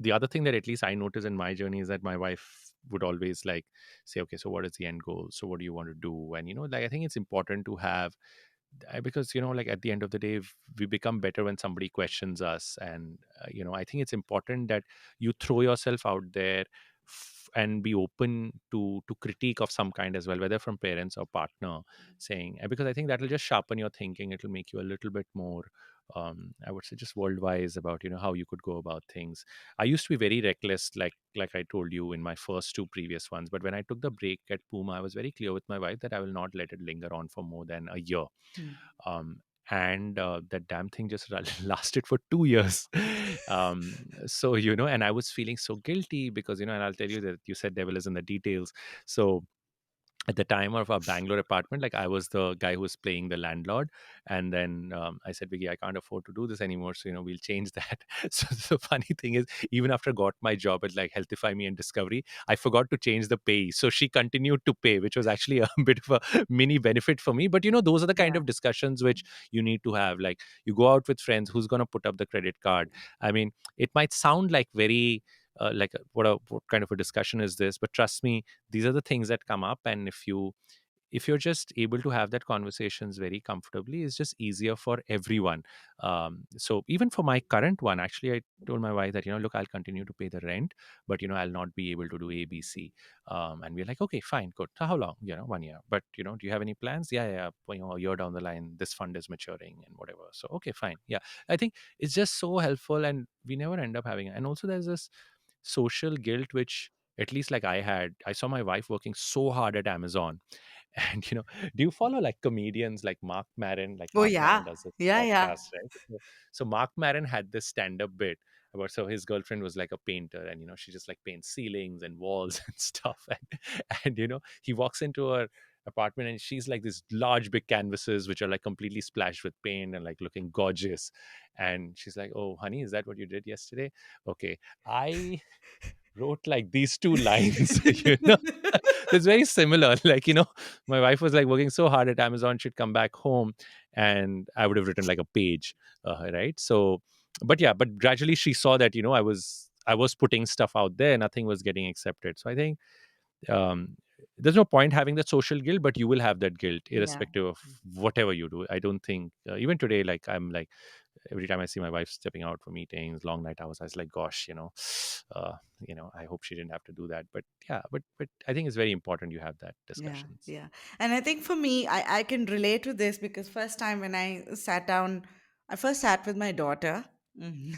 The other thing that at least I notice in my journey is that my wife would always like say, okay, so what is the end goal, so what do you want to do? And like, I think it's important to have, because like at the end of the day, we become better when somebody questions us. And I think it's important that you throw yourself out there, and be open to critique of some kind as well, whether from parents or partner, saying, because I think that will just sharpen your thinking. It will make you a little bit more I would say just worldwide about how you could go about things. I used to be very reckless, like I told you in my first two previous ones. But when I took the break at Puma, I was very clear with my wife that I will not let it linger on for more than a year. Hmm. um, and that damn thing just lasted for 2 years. So and I was feeling so guilty because and I'll tell you that you said devil is in the details. So at the time of our Bangalore apartment, like I was the guy who was playing the landlord. And then I said, Vicky, I can't afford to do this anymore. So, we'll change that. So the funny thing is, even after I got my job at like Healthify Me and Discovery, I forgot to change the pay. So she continued to pay, which was actually a bit of a mini benefit for me. But, those are the kind Yeah. of discussions which you need to have. Like you go out with friends, who's going to put up the credit card? I mean, it might sound like very, what kind of a discussion is this? But trust me, these are the things that come up. And if you're just able to have that conversations very comfortably, it's just easier for everyone. So even for my current one, actually, I told my wife that look, I'll continue to pay the rent, but I'll not be able to do ABC. And we're like, okay, fine, good. So how long? 1 year. But do you have any plans? Yeah, yeah, yeah. Well, a year down the line, this fund is maturing and whatever. So okay, fine. Yeah, I think it's just so helpful, and we never end up having. And also, there's this social guilt which, at least like I saw my wife working so hard at Amazon. And do you follow like comedians like Mark Maron? Like Oh Mark Maron yeah. does this Yeah, yeah. podcast, right? So Mark Maron had this stand-up bit about, so his girlfriend was like a painter, and she just like paints ceilings and walls and stuff. And he walks into her apartment, and she's like these large big canvases which are like completely splashed with paint and like looking gorgeous. And she's like, oh honey, is that what you did yesterday? Okay, I wrote like these two lines. It's very similar. Like, my wife was like working so hard at Amazon, she'd come back home and I would have written like a page, right? So, but yeah, but gradually she saw that, I was putting stuff out there, nothing was getting accepted. So I think um, there's no point having that social guilt, but you will have that guilt Yeah. irrespective of whatever you do. I don't think, even today, like I'm like, every time I see my wife stepping out for meetings, long night hours, I was like, gosh, I hope she didn't have to do that. But yeah, but I think it's very important you have that Yeah, discussions. yeah. And I think for me, I can relate to this because first time when I sat down, I first sat with my daughter. Mhm.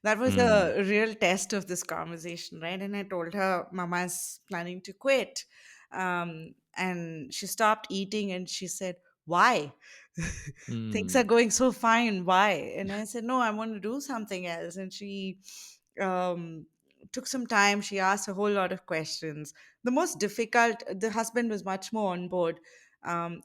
That was Mm, a real test of this conversation, right? And I told her, Mama's planning to quit. And she stopped eating and she said, why? Things are mm, going so fine. Why? And I said, no, I want to do something else. And she um, took some time. She asked a whole lot of questions. The most difficult, the husband was much more on board.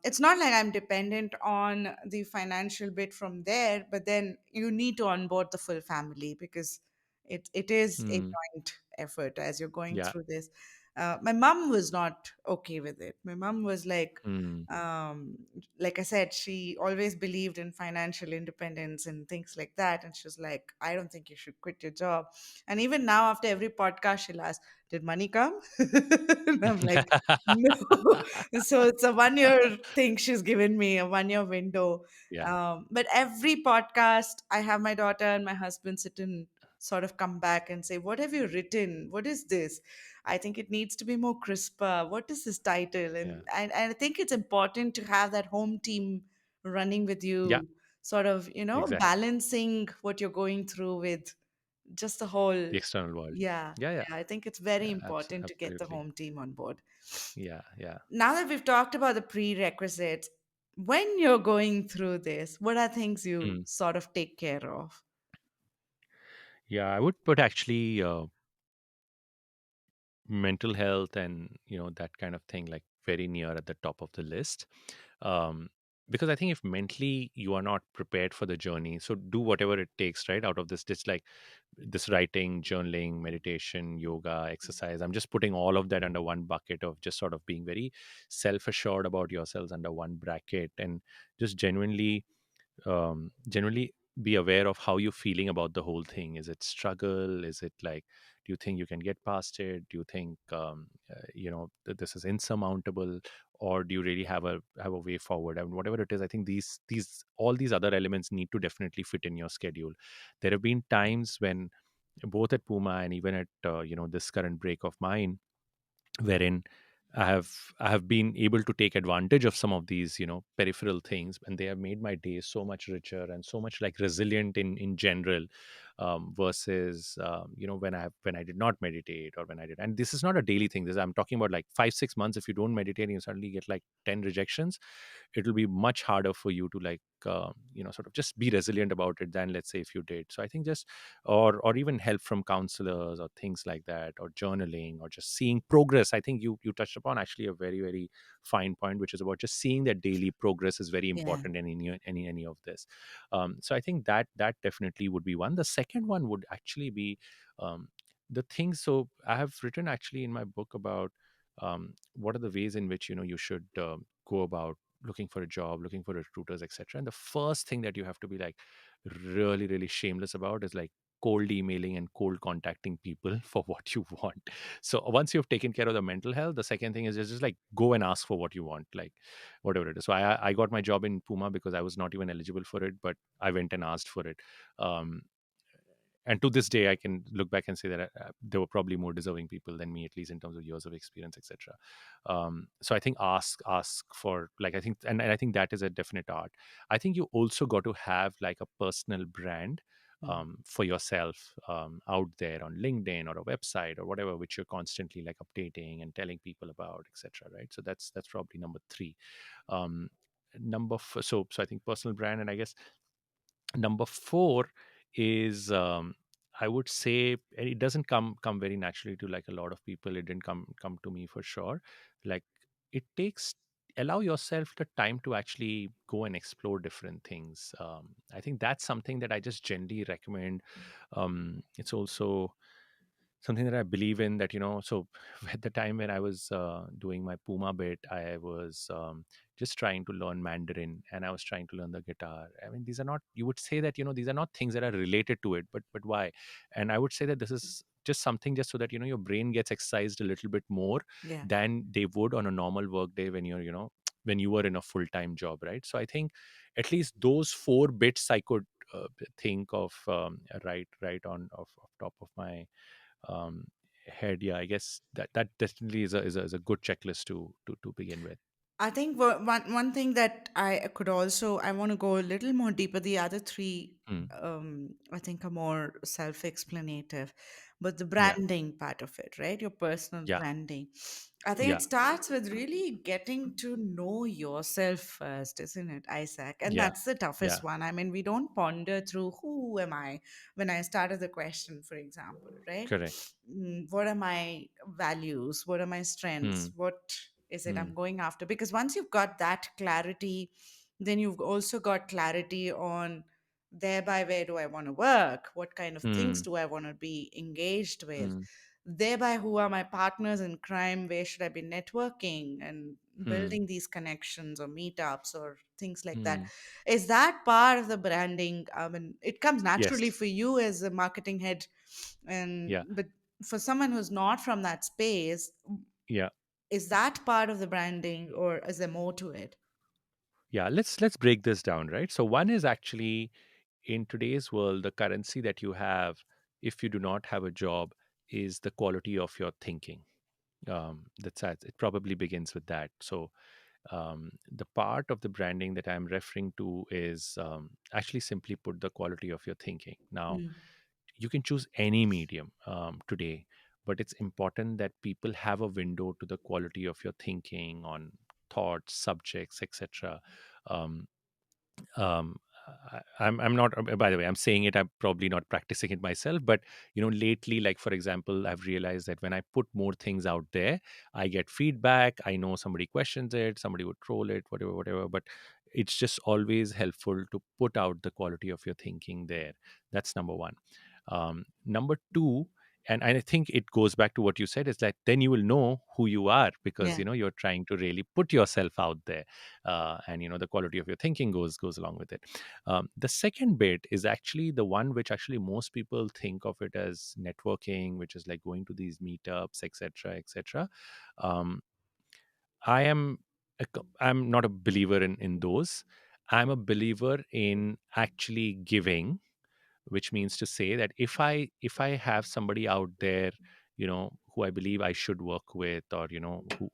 It's not like I'm dependent on the financial bit from there, but then you need to onboard the full family because it is a mm, joint effort as you're going yeah. through this. My mom was not okay with it. My mom was Mm, like I said, she always believed in financial independence and things like that. And she was like, I don't think you should quit your job. And even now, after every podcast, she'll ask, did money come? And I'm like, no. So it's a 1 year thing she's given me, a 1 year window. yeah, But every podcast, I have my daughter and my husband sit and sort of come back and say, what have you written? What is this? I think it needs to be more crisper. What is this title? yeah, And I think it's important to have that home team running with yeah, you, sort of, exactly. balancing what you're going through with just the whole. The external world. Yeah, Yeah, yeah, yeah. I think it's very yeah, important to get the absolutely. home team on board. Yeah, yeah. Now that we've talked about the prerequisites, when you're going through this, what are things you Mm. sort of take care of? Yeah, I would put actually mental health and that kind of thing like very near at the top of the list. um, because I think if mentally you are not prepared for the journey, so do whatever it takes, right, out of this, just like this writing, journaling, meditation, yoga, exercise. I'm just putting all of that under one bucket of just sort of being very self-assured about yourselves under one bracket, and just genuinely be aware of how you're feeling about the whole thing. Is it struggle? Is it like, do you think you can get past it? Do you think that this is insurmountable, or do you really have a way forward? And whatever it is, I think these all these other elements need to definitely fit in your schedule. There have been times when, both at Puma and even at this current break of mine, wherein I have been able to take advantage of some of these, peripheral things, and they have made my day so much richer and so much like resilient in general, versus when I did not meditate, or when I did. And this is not a daily thing. This I'm talking about like 5 6 months. If you don't meditate and you suddenly get like 10 rejections, it'll be much harder for you to like sort of just be resilient about it than, let's say, if you did. So I think just, or even help from counselors or things like that, or journaling, or just seeing progress. I think you touched upon actually a very very fine point, which is about just seeing that daily progress is very Yeah. important in any of this. So I think that definitely would be one. The second one would actually be, um, the things. So I have written actually in my book about, what are the ways in which you should go about looking for a job, looking for recruiters, etc. And the first thing that you have to be like really really shameless about is like cold emailing and cold contacting people for what you want. So once you've taken care of the mental health, the second thing is just like go and ask for what you want, like whatever it is. So I got my job in Puma because I was not even eligible for it, but I went and asked for it. um, and to this day I can look back and say that there were probably more deserving people than me, at least in terms of years of experience, etc. So I think ask for, like, I think, and I think that is a definite art. I think you also got to have like a personal brand, Mm. for yourself, out there on LinkedIn or a website or whatever, which you're constantly like updating and telling people about, etc. Right? So that's probably number three. um, so I think personal brand. And I guess number four is, I would say, and it doesn't come very naturally to like a lot of people. It didn't come to me for sure. Like, it takes, allow yourself the time to actually go and explore different things. I think that's something that I just generally recommend. It's also something that I believe in, that, so at the time when I was doing my Puma bit, I was just trying to learn Mandarin, and I was trying to learn the guitar. I mean, these are not, you would say that, these are not things that are related to it, but why? And I would say that this is just something just so that, your brain gets exercised a little bit more Yeah. than they would on a normal work day when you're, when you were in a full-time job, right? So I think at least those four bits I could think of, right on off top of my um, head. Yeah, I guess that definitely is a good checklist to begin with. I think one thing that I could also I want to go a little more deeper. The other three, Mm. I think, are more self-explanative, but the Yeah, branding part of it, right? Your personal yeah, branding. I think it yeah, starts with really getting to know yourself first, isn't it, Isaac? And yeah, that's the toughest yeah. one. I mean, we don't ponder through who am I when I started the question, for example, right? Correct. What are my values? What are my strengths? Mm, What is it I'm mm, going after? Because once you've got that clarity, then you've also got clarity on thereby where do I want to work? What kind of things mm, do I want to be engaged with? mm, Thereby, who are my partners in crime? Where should I be networking and mm, building these connections or meetups or things like that? mm. Is that part of the branding? I mean, it comes naturally Yes. for you as a marketing head, and Yeah. but for someone who's not from that space, Yeah. is that part of the branding or is there more to it? Yeah. Let's break this down, right? So one is actually, in today's world, the currency that you have if you do not have a job is the quality of your thinking. It probably begins with that. So the part of the branding that I'm referring to is, actually, simply put, the quality of your thinking. Now, Mm. you can choose any medium today, but it's important that people have a window to the quality of your thinking on thoughts, subjects, etc. Um, I'm not, by the way, I'm saying it, I'm probably not practicing it myself, but lately, like, for example, I've realized that when I put more things out there, I get feedback. I know somebody questions it, somebody would troll it, whatever, but it's just always helpful to put out the quality of your thinking there. That's number one. Number two, and I think it goes back to what you said, is that then you will know who you are, because Yeah. you're trying to really put yourself out there, and the quality of your thinking goes along with it. The second bit is actually the one which actually most people think of it as networking, which is like going to these meetups, etc., etc. um, I'm not a believer in those. I'm a believer in actually giving, which means to say that if I have somebody out there, who I believe I should work with, or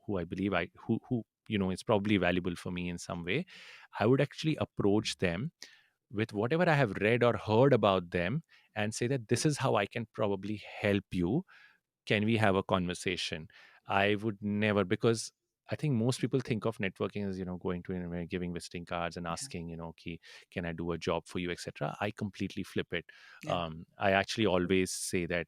who I believe I who is probably valuable for me in some way, I would actually approach them with whatever I have read or heard about them and say that this is how I can probably help you. Can we have a conversation? I would never, because I think most people think of networking as going to giving visiting cards and Yeah. asking, okay, can I do a job for you, etc. I completely flip it. Yeah. I actually always say that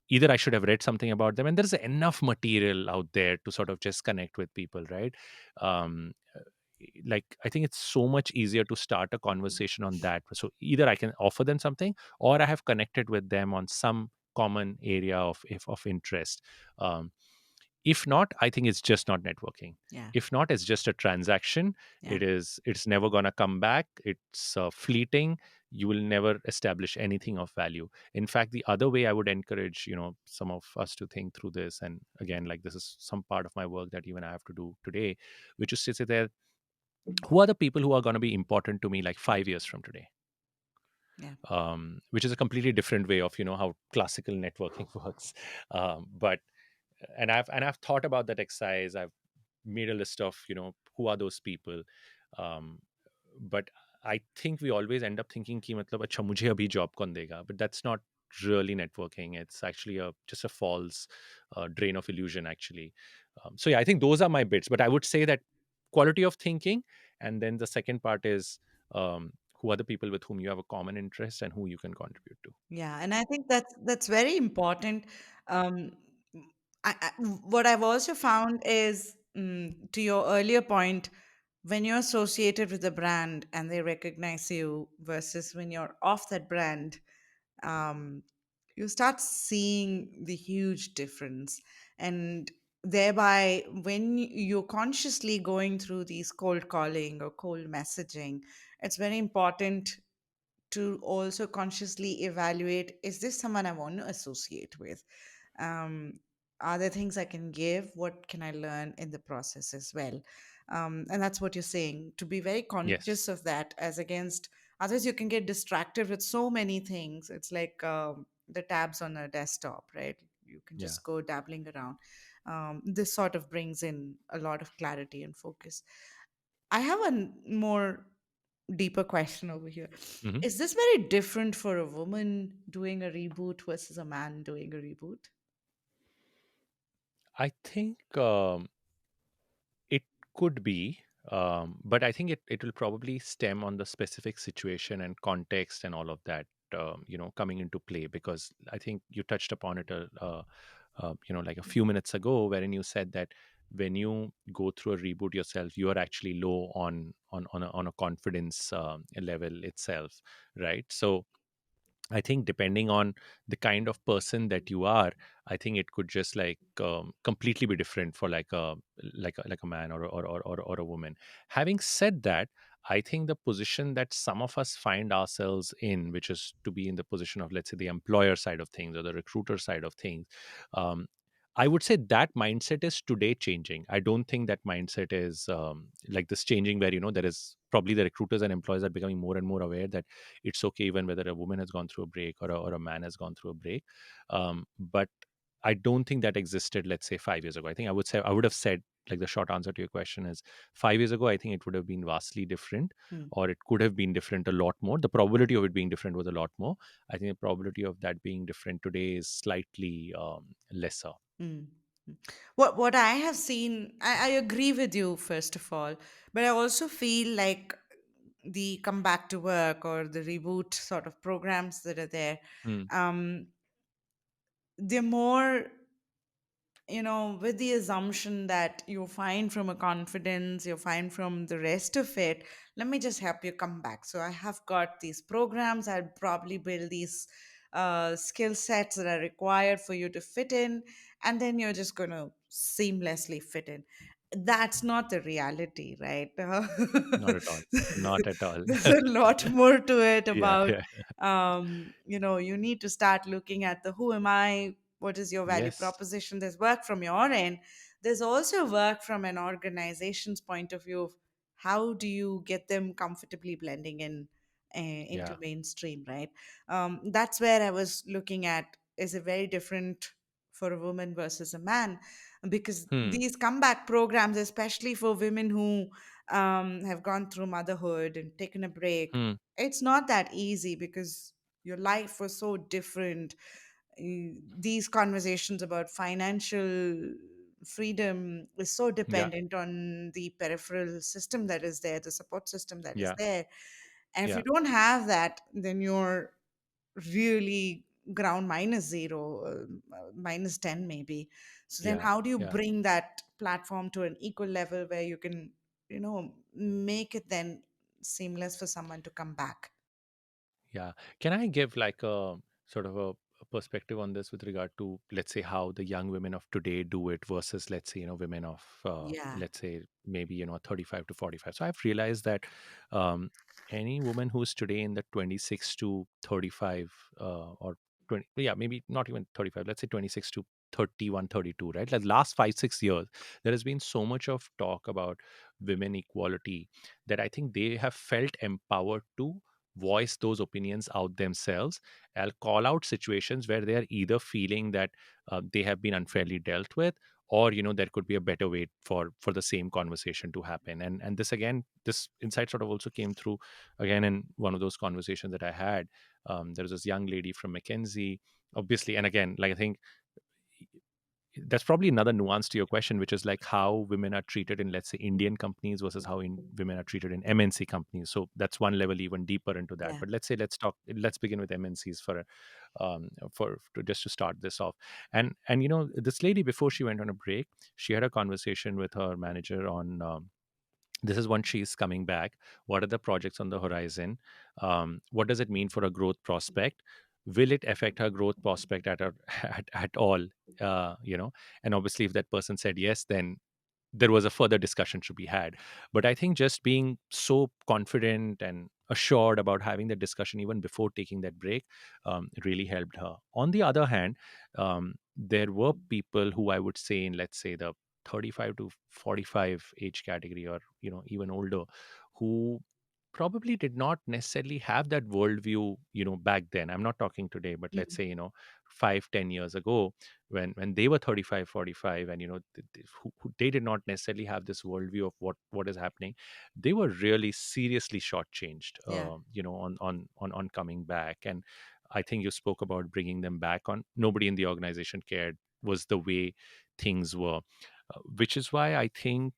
either I should have read something about them, and there's enough material out there to sort of just connect with people, right? um, like, I think it's so much easier to start a conversation on that. So either I can offer them something, or I have connected with them on some common area of interest. um, if not, I think it's just not networking. Yeah. If not, it's just a transaction. Yeah. It's never going to come back. It's fleeting. You will never establish anything of value. In fact, the other way I would encourage some of us to think through this, and again, like, this is some part of my work that even I have to do today, which is to say that who are the people who are going to be important to me like 5 years from today. Yeah. Which is a completely different way of how classical networking works. But and I've thought about that exercise. I've made a list of who are those people. um, but I think we always end up thinking कि मतलब अच्छा मुझे अभी job कौन देगा, but that's not really networking. It's actually a just a false drain of illusion, actually. So yeah, I think those are my bits, but I would say that quality of thinking, and then the second part is who are the people with whom you have a common interest and who you can contribute to. Yeah, and I think that's very important. Um, what I've also found is, to your earlier point, when you're associated with a brand and they recognize you versus when you're off that brand, um, you start seeing the huge difference. And thereby, when you're consciously going through these cold calling or cold messaging, it's very important to also consciously evaluate, is this someone I want to associate with? um, are there things I can give? What can I learn in the process as well? And that's what you're saying, to be very conscious Yes. of that, as against others you can get distracted with so many things. It's like the tabs on a desktop, right? You can Yeah. just go dabbling around. This sort of brings in a lot of clarity and focus. I have a more deeper question over here. Hmm. Is this very different for a woman doing a reboot versus a man doing a reboot? I think it could be, but I think it will probably stem on the specific situation and context and all of that, coming into play. Because I think you touched upon it, like a few minutes ago, wherein you said that when you go through a reboot yourself, you are actually low on a confidence level itself, right? So I think depending on the kind of person that you are, I think it could just like completely be different for like a man or a woman. Having said that, I think the position that some of us find ourselves in, which is to be in the position of, let's say, the employer side of things or the recruiter side of things, um, I would say that mindset is today changing. I don't think that mindset is like this changing, where there is probably the recruiters and employers are becoming more and more aware that it's okay even whether a woman has gone through a break or a man has gone through a break. But I don't think that existed, let's say, 5 years ago. I would have said, like, the short answer to your question is, 5 years ago I think it would have been vastly different, Hmm. or it could have been different a lot more. The probability of it being different was a lot more. I think the probability of that being different today is slightly lesser. Mm. Mm. What I have seen, I agree with you first of all, but I also feel like the come back to work or the reboot sort of programs that are there, Mm, um, they're more, with the assumption that you're fine from a confidence, you're fine from the rest of it. Let me just help you come back. So I have got these programs. I'll probably build these skill sets that are required for you to fit in, and then you're just going to seamlessly fit in. That's not the reality, right? not at all. Not at all. There's a lot more to it Yeah, about, yeah. you need to start looking at the who am I, what is your value Yes. proposition. There's work from your end. There's also work from an organization's point of view of how do you get them comfortably blending in into Yeah. mainstream, right? That's where I was looking at, is a very different for a woman versus a man, because Hmm. these comeback programs, especially for women who have gone through motherhood and taken a break, Hmm. it's not that easy because your life was so different. These conversations about financial freedom is so Yeah. dependent on the peripheral system that is there, the support system that is Yeah. there. And if you Yeah. don't have that, then you're really ground minus zero, minus 10 maybe. So then Yeah. how do you Yeah. bring that platform to an equal level where you can, make it then seamless for someone to come back? Yeah. Can I give like a sort of a perspective on this with regard to, let's say, how the young women of today do it versus, let's say, women of, Yeah. let's say, maybe, 35 to 45. So I've realized that um, any woman who's today in the 26 to 35 or 20, yeah, maybe not even 35, let's say 26 to 31, 32, right? Like last 5, 6 years, there has been so much of talk about women equality that I think they have felt empowered to voice those opinions out themselves. I'll call out situations where they are either feeling that they have been unfairly dealt with, or there could be a better way for the same conversation to happen. And this, again, this insight sort of also came through again in one of those conversations that I had. There was this young lady from McKinsey, obviously, and again, like, I think that's probably another nuance to your question, which is like how women are treated in, let's say, Indian companies versus how women are treated in MNC companies. So that's one level even deeper into that. Yeah. But let's say, let's begin with MNCs just to start this off. And this lady, before she went on a break, she had a conversation with her manager on. This is when she's coming back. What are the projects on the horizon? What does it mean for a growth prospect? Will it affect her growth prospect at all? And obviously, if that person said yes, then there was a further discussion to be had. But I think just being so confident and assured about having that discussion even before taking that break really helped her. On the other hand, there were people who, I would say, in, let's say, the 35 to 45 age category, or even older, who probably did not necessarily have that worldview back then. I'm not talking today, but let's Mm. say 5-10 years ago, when they were 35, 45, and they did not necessarily have this worldview of what is happening. They were really seriously shortchanged Yeah. on coming back. And I think you spoke about bringing them back on. Nobody in the organization cared, was the way things were. Which is why I think,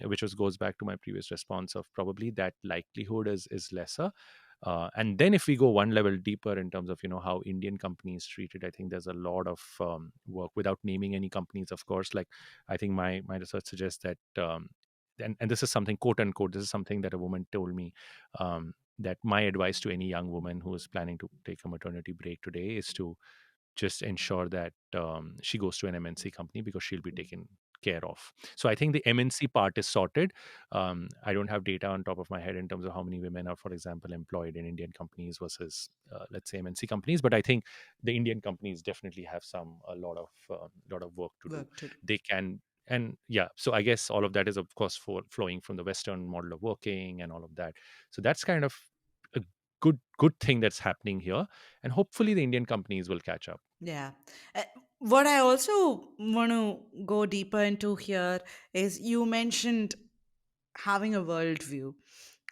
which goes back to my previous response of probably that likelihood is lesser. And then if we go one level deeper in terms of how Indian companies treat it, I think there's a lot of work, without naming any companies, of course. Like, I think my research suggests that, and this is something, quote unquote, this is something that a woman told me, that my advice to any young woman who is planning to take a maternity break today is to just ensure that she goes to an MNC company, because she'll be taken care of. So I think the MNC part is sorted. I don't have data on top of my head in terms of how many women are, for example, employed in Indian companies versus, let's say, MNC companies. But I think the Indian companies definitely have a lot of work to do. Work to do. They can. And yeah, so I guess all of that is, of course, flowing from the Western model of working and all of that. So that's kind of a good thing that's happening here, and hopefully the Indian companies will catch up. Yeah. Uh, what I also want to go deeper into here is you mentioned having a worldview.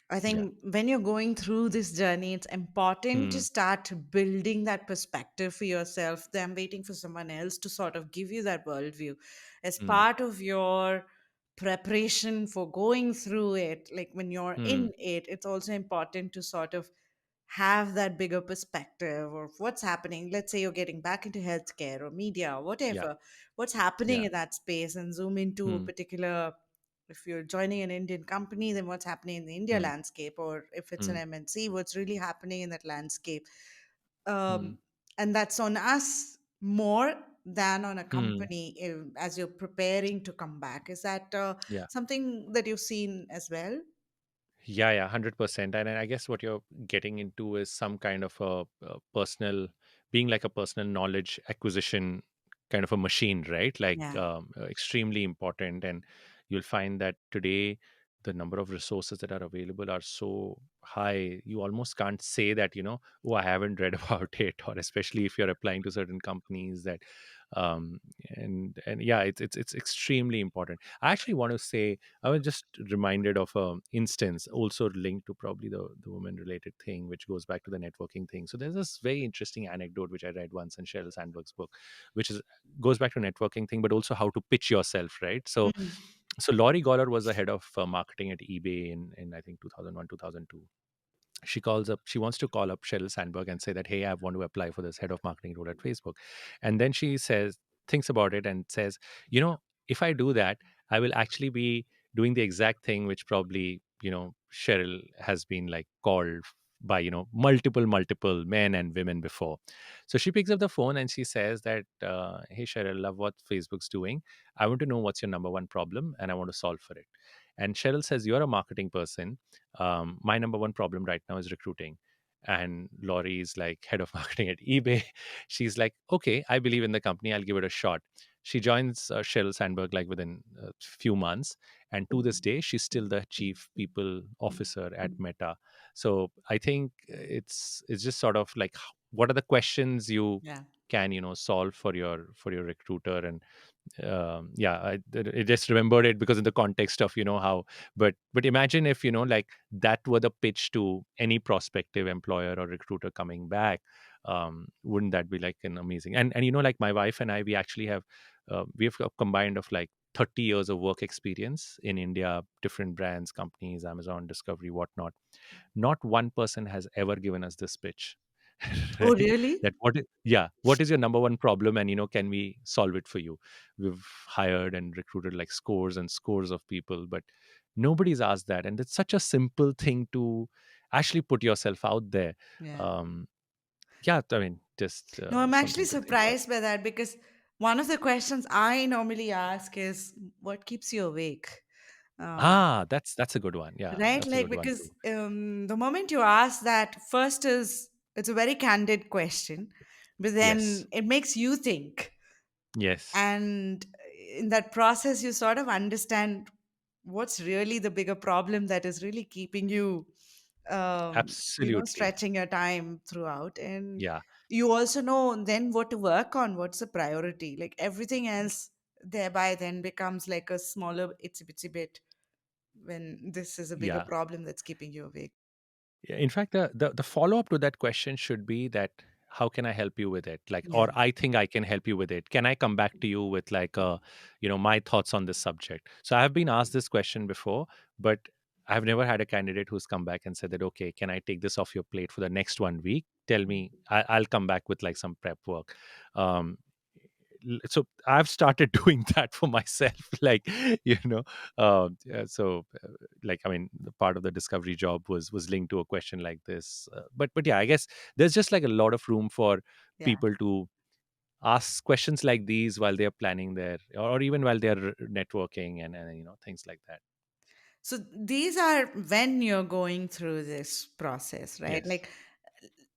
I Yeah. think when you're going through this journey, it's important to Hmm. start building that perspective for yourself than waiting for someone else to sort of give you that worldview. As Hmm. part of your preparation for going through it, like when you're Hmm. in it, it's also important to sort of have that bigger perspective of what's happening. Let's say you're getting back into healthcare or media or Yeah. whatever, what's happening Yeah. in that space, and zoom into a Hmm. particular, if you're joining an Indian company, then what's happening in the India Hmm. landscape, or if it's an Hmm. MNC, what's really happening in that landscape. Hmm. And that's on us more than on a Hmm. company, as you're preparing to come back. Is that Yeah. something that you've seen as well? Yeah, yeah, 100%. And I guess what you're getting into is some kind of a personal, being like a personal knowledge acquisition kind of a machine, right? Like, Yeah. extremely important. And you'll find that today, the number of resources that are available are so high, you almost can't say that, oh, I haven't read about it, or especially if you're applying to certain companies, that um, and yeah, it's extremely important. I actually want to say, I was just reminded of a instance also linked to probably the woman related thing, which goes back to the networking thing. So there's this very interesting anecdote which I read once in Sheryl Sandberg's book, which is goes back to networking thing, but also how to pitch yourself, right? Mm. So Laurie Goller was the head of marketing at eBay in I think 2001 2002. She wants to call up Sheryl Sandberg and say that, hey, I want to apply for this head of marketing role at Facebook. And then she says, thinks about it and says, if I do that, I will actually be doing the exact thing which probably, Cheryl has been like called by, multiple men and women before. So she picks up the phone and she says that, hey, Cheryl, love what Facebook's doing. I want to know what's your number one problem and I want to solve for it. And Cheryl says, you're a marketing person. My number one problem right now is recruiting. And Laurie is like head of marketing at eBay. She's like, okay, I believe in the company, I'll give it a shot. She joins Sheryl Sandberg like within a few months, and to this day she's still the chief people officer at Meta. So I think it's just sort of like, what are the questions you Yeah. can solve for your recruiter. And yeah, I just remembered it because in the context of how, but imagine if like that were the pitch to any prospective employer or recruiter coming back. Wouldn't that be like an amazing, and like my wife and I, we actually have we have a combined of like 30 years of work experience in India, different brands, companies, Amazon, Discovery, whatnot. Not one person has ever given us this pitch. Oh, Right, really? that what is your number one problem, and can we solve it for you. We've hired and recruited like scores and scores of people, but nobody's asked that, and it's such a simple thing to actually put yourself out there. Yeah. um yeah, I mean, just No, I'm actually something to think about. surprised by that because one of the questions I normally ask is, what keeps you awake? Um, That's a good one. Yeah, right? that's a Like, good one because too. the moment you ask that, first is it's a very candid question, but then Yes. it makes you think. Yes. And in that process, you sort of understand what's really the bigger problem that is really keeping you Absolutely. stretching your time throughout. And Yeah. you also know then what to work on, what's the priority. Like everything else thereby then becomes like a smaller itsy bitsy bit when this is a bigger Yeah. problem that's keeping you awake. Yeah, in fact, the follow up to that question should be that, how can I help you with it? Like, or Yeah. I think I can help you with it. Can I come back to you with like my thoughts on this subject? So I have been asked this question before, but I've never had a candidate who's come back and said that, okay, can I take this off your plate for the next 1 week? Tell me, I'll come back with like some prep work. Um, so I've started doing that for myself. Like, so like, I mean, the part of the discovery job was linked to a question like this. But yeah, I guess there's just like a lot of room for Yeah. people to ask questions like these while they're planning their, or even while they're networking, and things like that. So these are when you're going through this process, right? Yes. Like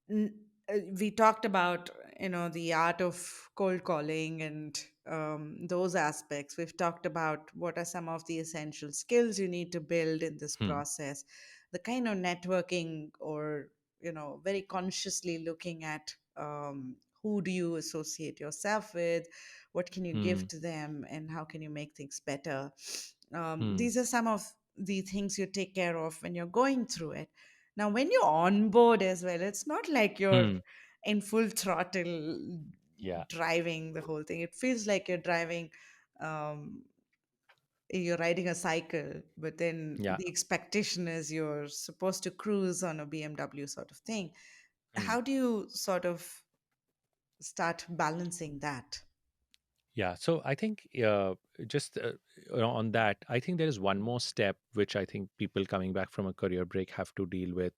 we talked about, the art of cold calling and those aspects. We've talked about what are some of the essential skills you need to build in this Hmm. process, the kind of networking or, very consciously looking at who do you associate yourself with, what can you give Hmm. to them, and how can you make things better. Hmm. These are some of the things you take care of when you're going through it. Now, when you're on board as well, it's not like you're Hmm. in full throttle Yeah. driving the whole thing. It feels like um, you're riding a cycle, but then Yeah. the expectation is you're supposed to cruise on a BMW sort of thing. Hmm. How do you sort of start balancing that? Yeah, so I think just on that, I think there is one more step which I think people coming back from a career break have to deal with,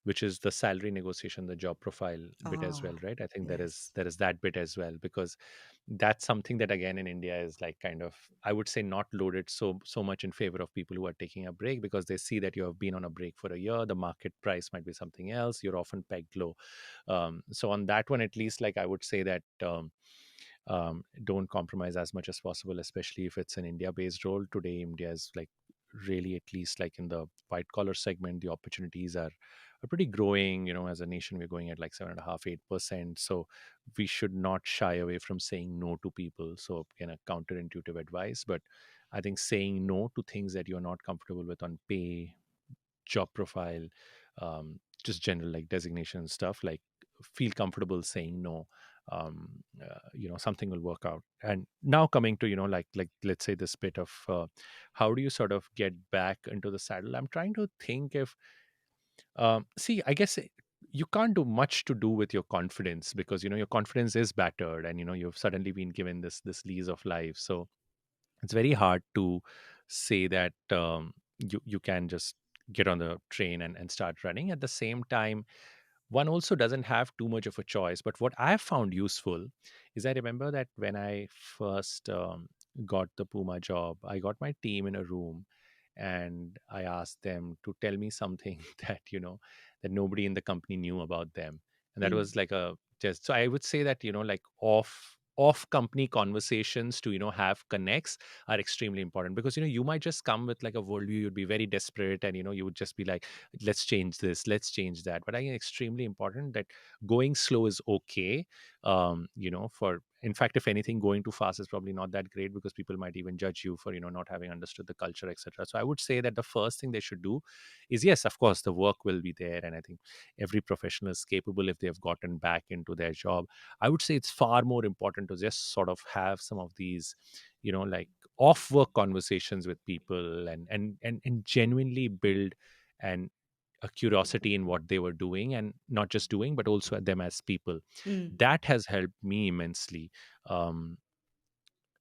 which is the salary negotiation, the job profile bit as well, Ah, right? I think yes. there is that bit as well, because that's something that again in India is like kind of, I would say, not loaded so much in favor of people who are taking a break, because they see that you have been on a break for a year, the market price might be something else, you're often pegged low. So on that one, at least, like I would say that. Don't compromise as much as possible, especially if it's an India based role. Today India is like really, at least like in the white collar segment, the opportunities are are pretty growing. As a nation, we're going at like 7.5, 8%. So we should not shy away from saying no to people. So again, a counterintuitive advice, but I think saying no to things that you're not comfortable with on pay, job profile, just general like designation stuff, like feel comfortable saying no. Something will work out. And now coming to like let's say this bit of how do you sort of get back into the saddle? I'm trying to think if see, I guess you can't do much to do with your confidence, because your confidence is battered, and you've suddenly been given this lease of life. So it's very hard to say that you can just get on the train and start running. At the same time, one also doesn't have too much of a choice. But what I have found useful is, I remember that when I first got the Puma job, I got my team in a room and I asked them to tell me something that that nobody in the company knew about them. And that Mm, was like a just so I would say that like off company conversations to have connects are extremely important, because you might just come with like a worldview, you'd be very desperate, and you would just be like, let's change this, let's change that. But I think it's extremely important that going slow is okay. For in fact, if anything, going too fast is probably not that great, because people might even judge you for not having understood the culture, etc. So I would say that the first thing they should do is, yes, of course, the work will be there, and I think every professional is capable if they've gotten back into their job. I would say it's far more important to just sort of have some of these like off work conversations with people, and genuinely build an a curiosity in what they were doing, and not just doing, but also at them as people. mm, That has helped me immensely. um,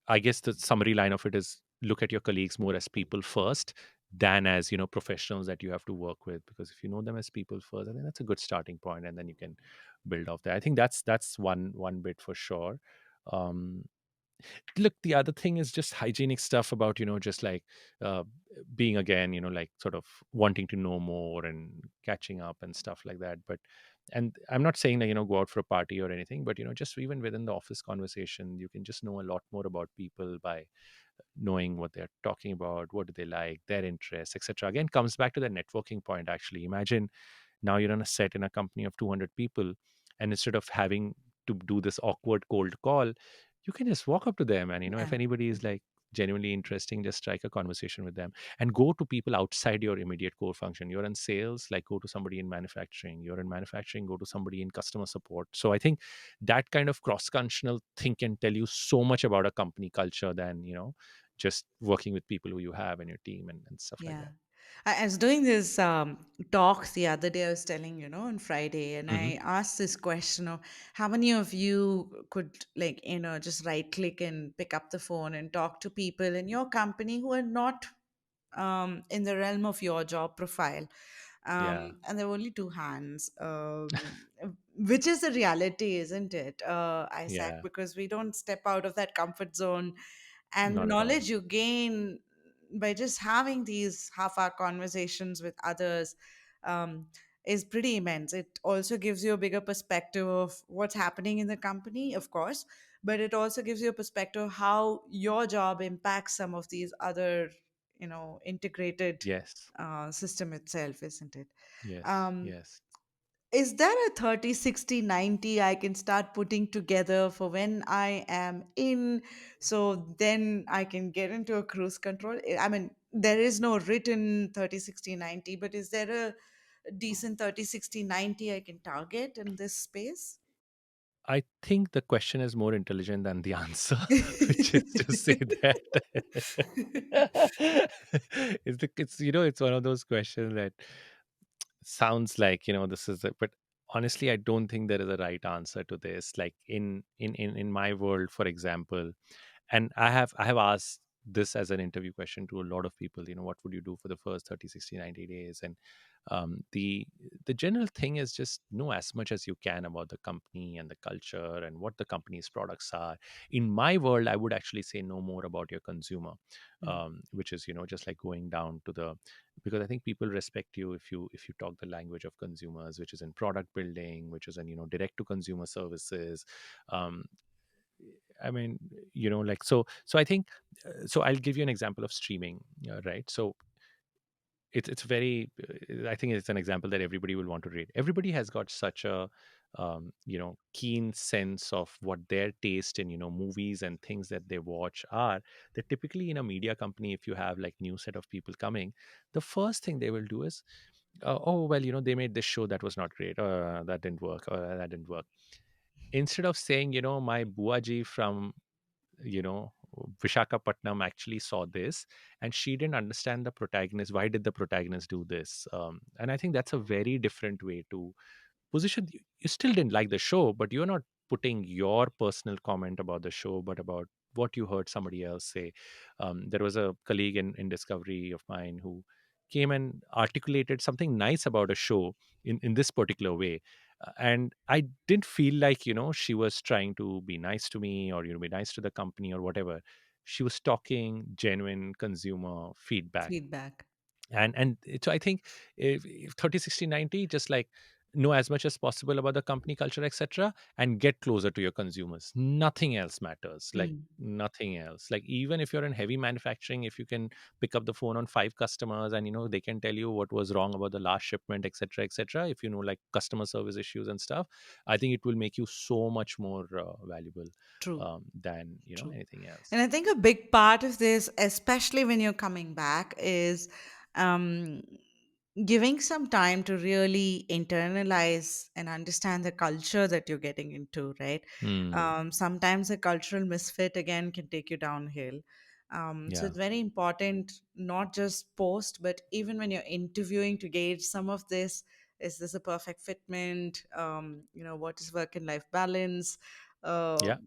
I guess the summary line of it is, look at your colleagues more as people first than as professionals that you have to work with, because if you know them as people first, I think that's a good starting point, and then you can build off there. I think that's one bit for sure. um, Look, the other thing is just hygienic stuff about just like uh, being, again, like sort of wanting to know more and catching up and stuff like that. But and I'm not saying that go out for a party or anything, but just even within the office conversation, you can just know a lot more about people by knowing what they're talking about, what do they like, their interests, etc. Again, comes back to the networking point. Actually, imagine now you're on a set in a company of 200 people, and instead of having to do this awkward cold call, you can just walk up to them, and if yeah. anybody is like genuinely interesting, just strike a conversation with them. And go to people outside your immediate core function. You're in sales, like go to somebody in manufacturing. You're in manufacturing, go to somebody in customer support. So I think that kind of cross functional thing can tell you so much about a company culture than just working with people who you have in your team, and stuff like Yeah. that. I was doing this talks the other day, I was telling, on Friday, and Hmm. I asked this question of how many of you could, like, just right click and pick up the phone and talk to people in your company who are not in the realm of your job profile. Yeah. And there were only two hands, which is the reality, isn't it, Isaac? Yeah. Because we don't step out of that comfort zone, and the Not at all. knowledge you gain by just having these half-hour conversations with others um, is pretty immense. It also gives you a bigger perspective of what's happening in the company, of course, but it also gives you a perspective of how your job impacts some of these other, integrated Yes. system itself, isn't it? Yes. Um, Yes. is there a 30, 60, 90 I can start putting together for when I am in? So then I can get into a cruise control. I mean, there is no written 30, 60, 90, but is there a decent 30, 60, 90 I can target in this space? I think the question is more intelligent than the answer, which is to say that it's one of those questions that sounds like this is but honestly, I don't think there is a right answer to this. Like in my world, for example, and I have asked this as an interview question to a lot of people, what would you do for the first 30, 60, 90 days? And the general thing is, just know as much as you can about the company and the culture and what the company's products are. In my world, I would actually say know more about your consumer, Mm, which is just like going down to the, because I think people respect you if you talk the language of consumers, which is in product building, which is in direct to consumer services. um, I mean, like so I think so I'll give you an example of streaming, right? So it's very, I think it's an example that everybody will want to read. Everybody has got such a keen sense of what their taste in movies and things that they watch are, that typically in a media company, if you have like new set of people coming, the first thing they will do is, oh well, they made this show that was not great, that didn't work, or that didn't work, instead of saying, my buaji from you know Vishakhapatnam actually saw this, and she didn't understand the protagonist. Why did the protagonist do this? And I think that's a very different way to position. You still didn't like the show, but you're not putting your personal comment about the show, but about what you heard somebody else say. There was a colleague in Discovery of mine who came and articulated something nice about a show in this particular way. And I didn't feel like, she was trying to be nice to me, or, be nice to the company or whatever. She was talking genuine consumer feedback. Feedback. So I think if 30, 60, 90, just like know as much as possible about the company culture, etc., and get closer to your consumers. Nothing else matters. Like Mm. nothing else. Like even if you're in heavy manufacturing, if you can pick up the phone on 5 customers, and they can tell you what was wrong about the last shipment, etc., etc., if you know like customer service issues and stuff, I think it will make you so much more valuable True. than True. anything else. And I think a big part of this, especially when you're coming back, is um, giving some time to really internalize and understand the culture that you're getting into, right? Hmm. Sometimes a cultural misfit again can take you downhill. So Yeah. it's very important, not just post, but even when you're interviewing to gauge some of this. Is this a perfect fitment? What is work and life balance? Uh, Yeah.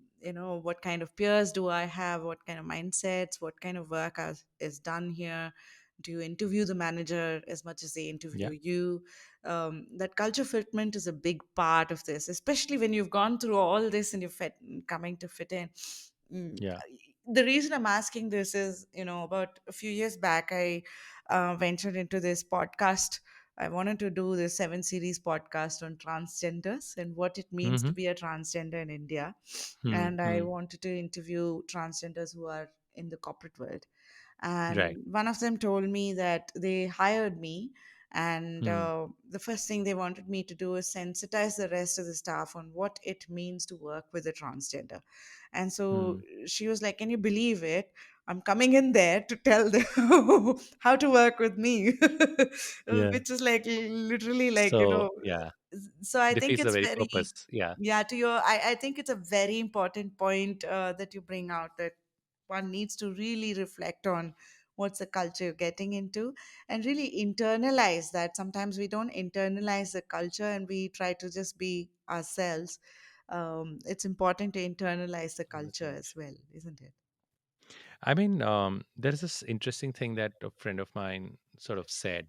what kind of peers do I have? What kind of mindsets? What kind of work is done here? Do you interview the manager as much as they interview Yeah. you? That culture fitment is a big part of this, especially when you've gone through all this and coming to fit in. Mm, Yeah. the reason I'm asking this is, about a few years back, I ventured into this podcast. I wanted to do this 7 series podcast on transgenders and what it means to Hmm. be a transgender in India. Hmm. And I Hmm. wanted to interview transgenders who are in the corporate world. And Right. one of them told me that they hired me, and Hmm. the first thing they wanted me to do is sensitize the rest of the staff on what it means to work with a transgender. And so Hmm. she was like, "Can you believe it? I'm coming in there to tell them how to work with me," Yeah. which is like literally like, So yeah, so I think defeats the it's very very, purpose. Yeah. yeah, I think it's a very important point that you bring out, that one needs to really reflect on what's the culture you're getting into and really internalize that. Sometimes we don't internalize the culture and we try to just be ourselves. It's important to internalize the culture as well, isn't it? I mean, there's this interesting thing that a friend of mine sort of said,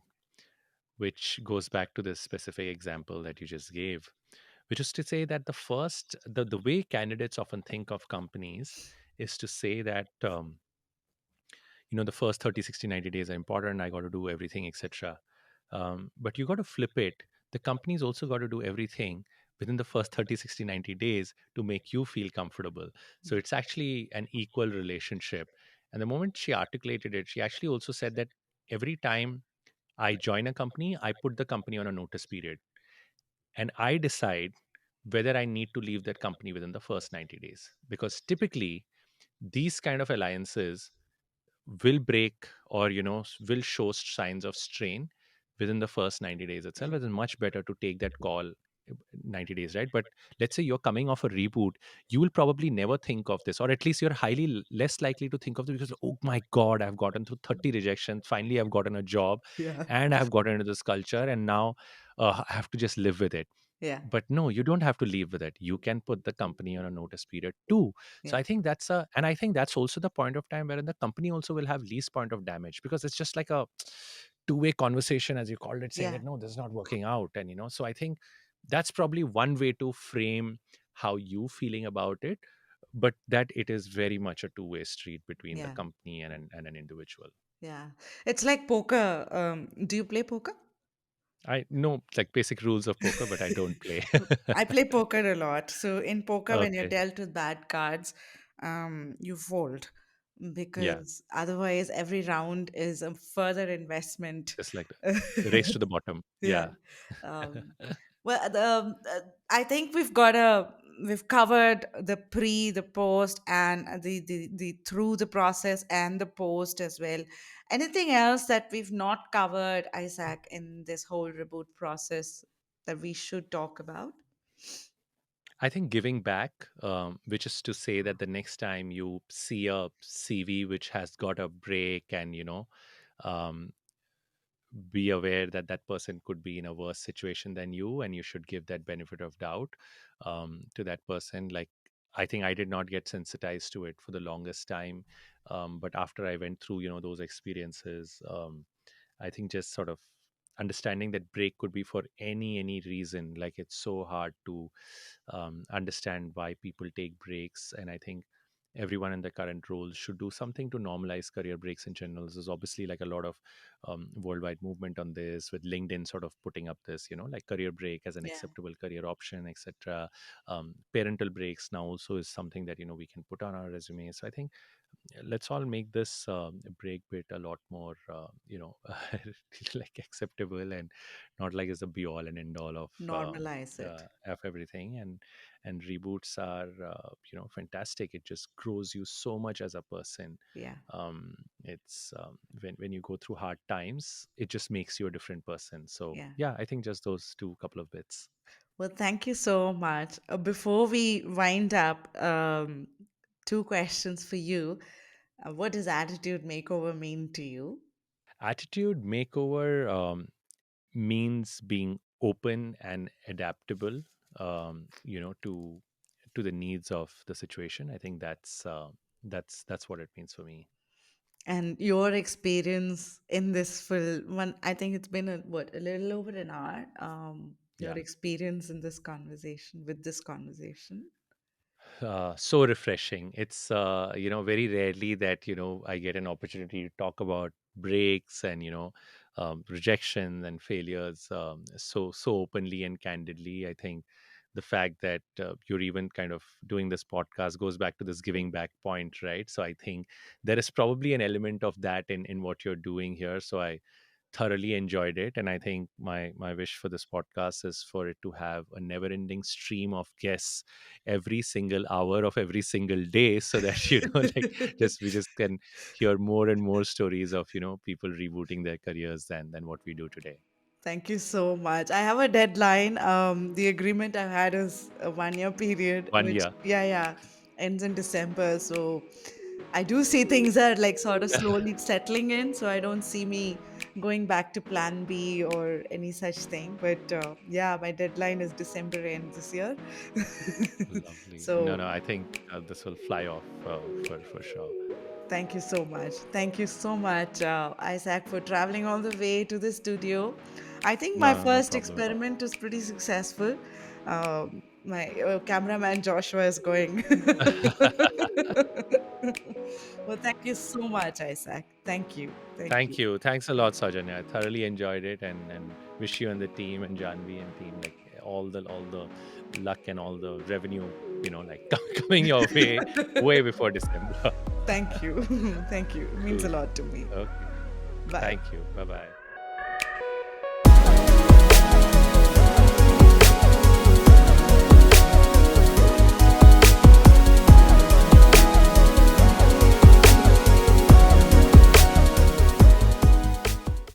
which goes back to this specific example that you just gave, which is to say that the way candidates often think of companies is to say that, the first 30, 60, 90 days are important. I got to do everything, etc. But you got to flip it. The company's also got to do everything within the first 30, 60, 90 days to make you feel comfortable. So it's actually an equal relationship. And the moment she articulated it, she actually also said that every time I join a company, I put the company on a notice period, and I decide whether I need to leave that company within the first 90 days. Because typically, these kind of alliances will break, or will show signs of strain within the first 90 days itself. Yeah. It's much better to take that call 90 days, right? But let's say you're coming off a reboot, you will probably never think of this, or at least you're highly less likely to think of this, because, oh my god, I've gotten through 30 rejections, finally I've gotten a job, Yeah. and I've gotten into this culture, and now I have to just live with it. Yeah. But no, you don't have to leave with it. You can put the company on a notice period too. So Yeah. I think and I think that's also the point of time wherein the company also will have least point of damage, because it's just like a two-way conversation, as you called it, saying Yeah. that no, this is not working out. And so I think that's probably one way to frame how you feeling about it, but that it is very much a two-way street between the Yeah. company and an individual. Yeah. It's like poker. Do you play poker? I know like basic rules of poker, but I don't play. I play poker a lot. So in poker, when you're Okay. dealt with bad cards, you fold. Yeah, because otherwise every round is a further investment. just like the race to the bottom. Yeah. Yeah. Um, well, I think we've covered the pre, the post, and the through the process and the post as well. Anything else that we've not covered, Isaac, in this whole reboot process that we should talk about? I think giving back, which is to say that the next time you see a CV which has got a break, and um, be aware that that person could be in a worse situation than you, and you should give that benefit of doubt to that person. Like, I think I did not get sensitized to it for the longest time, but after I went through those experiences, I think just sort of understanding that break could be for any reason. Like, it's so hard to understand why people take breaks, and I think everyone in the current roles should do something to normalize career breaks in general. There's obviously like a lot of worldwide movement on this, with LinkedIn sort of putting up this, like career break as an Yeah, acceptable career option, etc. Parental breaks now also is something that we can put on our resume. So I think let's all make this break bit a lot more like acceptable, and not like it's a be all and end all normalize it. of everything. And reboots are fantastic. It just grows you so much as a person. Yeah, It's when you go through hard times, it just makes you a different person. So yeah. yeah, I think just those two couple of bits. Well, thank you so much. Before we wind up, two questions for you. What does attitude makeover mean to you? Attitude makeover means being open and adaptable, to the needs of the situation. I think that's what it means for me. And your experience in this film, one, I think it's been a little over an hour. Your Yeah. experience in this conversation, with this conversation. So refreshing. It's very rarely that I get an opportunity to talk about breaks and rejection and failures so openly and candidly. I think the fact that you're even kind of doing this podcast goes back to this giving back point, right? So I think there is probably an element of that in what you're doing here. So I thoroughly enjoyed it, and I think my wish for this podcast is for it to have a never ending stream of guests every single hour of every single day, so that like just we just can hear more and more stories of people rebooting their careers than what we do today. Thank you so much. I have a deadline. The agreement I've had is a 1 year period, One which, year. yeah, yeah, ends in December. So I do see things are like sort of slowly settling in. So I don't see me going back to plan B or any such thing. But yeah, my deadline is December end this year. Lovely. No, So no, I think this will fly off for sure. thank you so much. Thank you so much, Isaac, for traveling all the way to the studio. I think my No, no first problem at all. experiment was pretty successful. My cameraman Joshua is going. Well, thank you so much, Isaac. Thank you. Thank Thank you. you. Thanks a lot, Sajanya. I thoroughly enjoyed it, and wish you and the team and Janvi and team like all the luck and all the revenue, like coming your way before December. Thank you. Thank you. It means a Cool. lot to me. Okay. Bye. Thank you. Bye bye.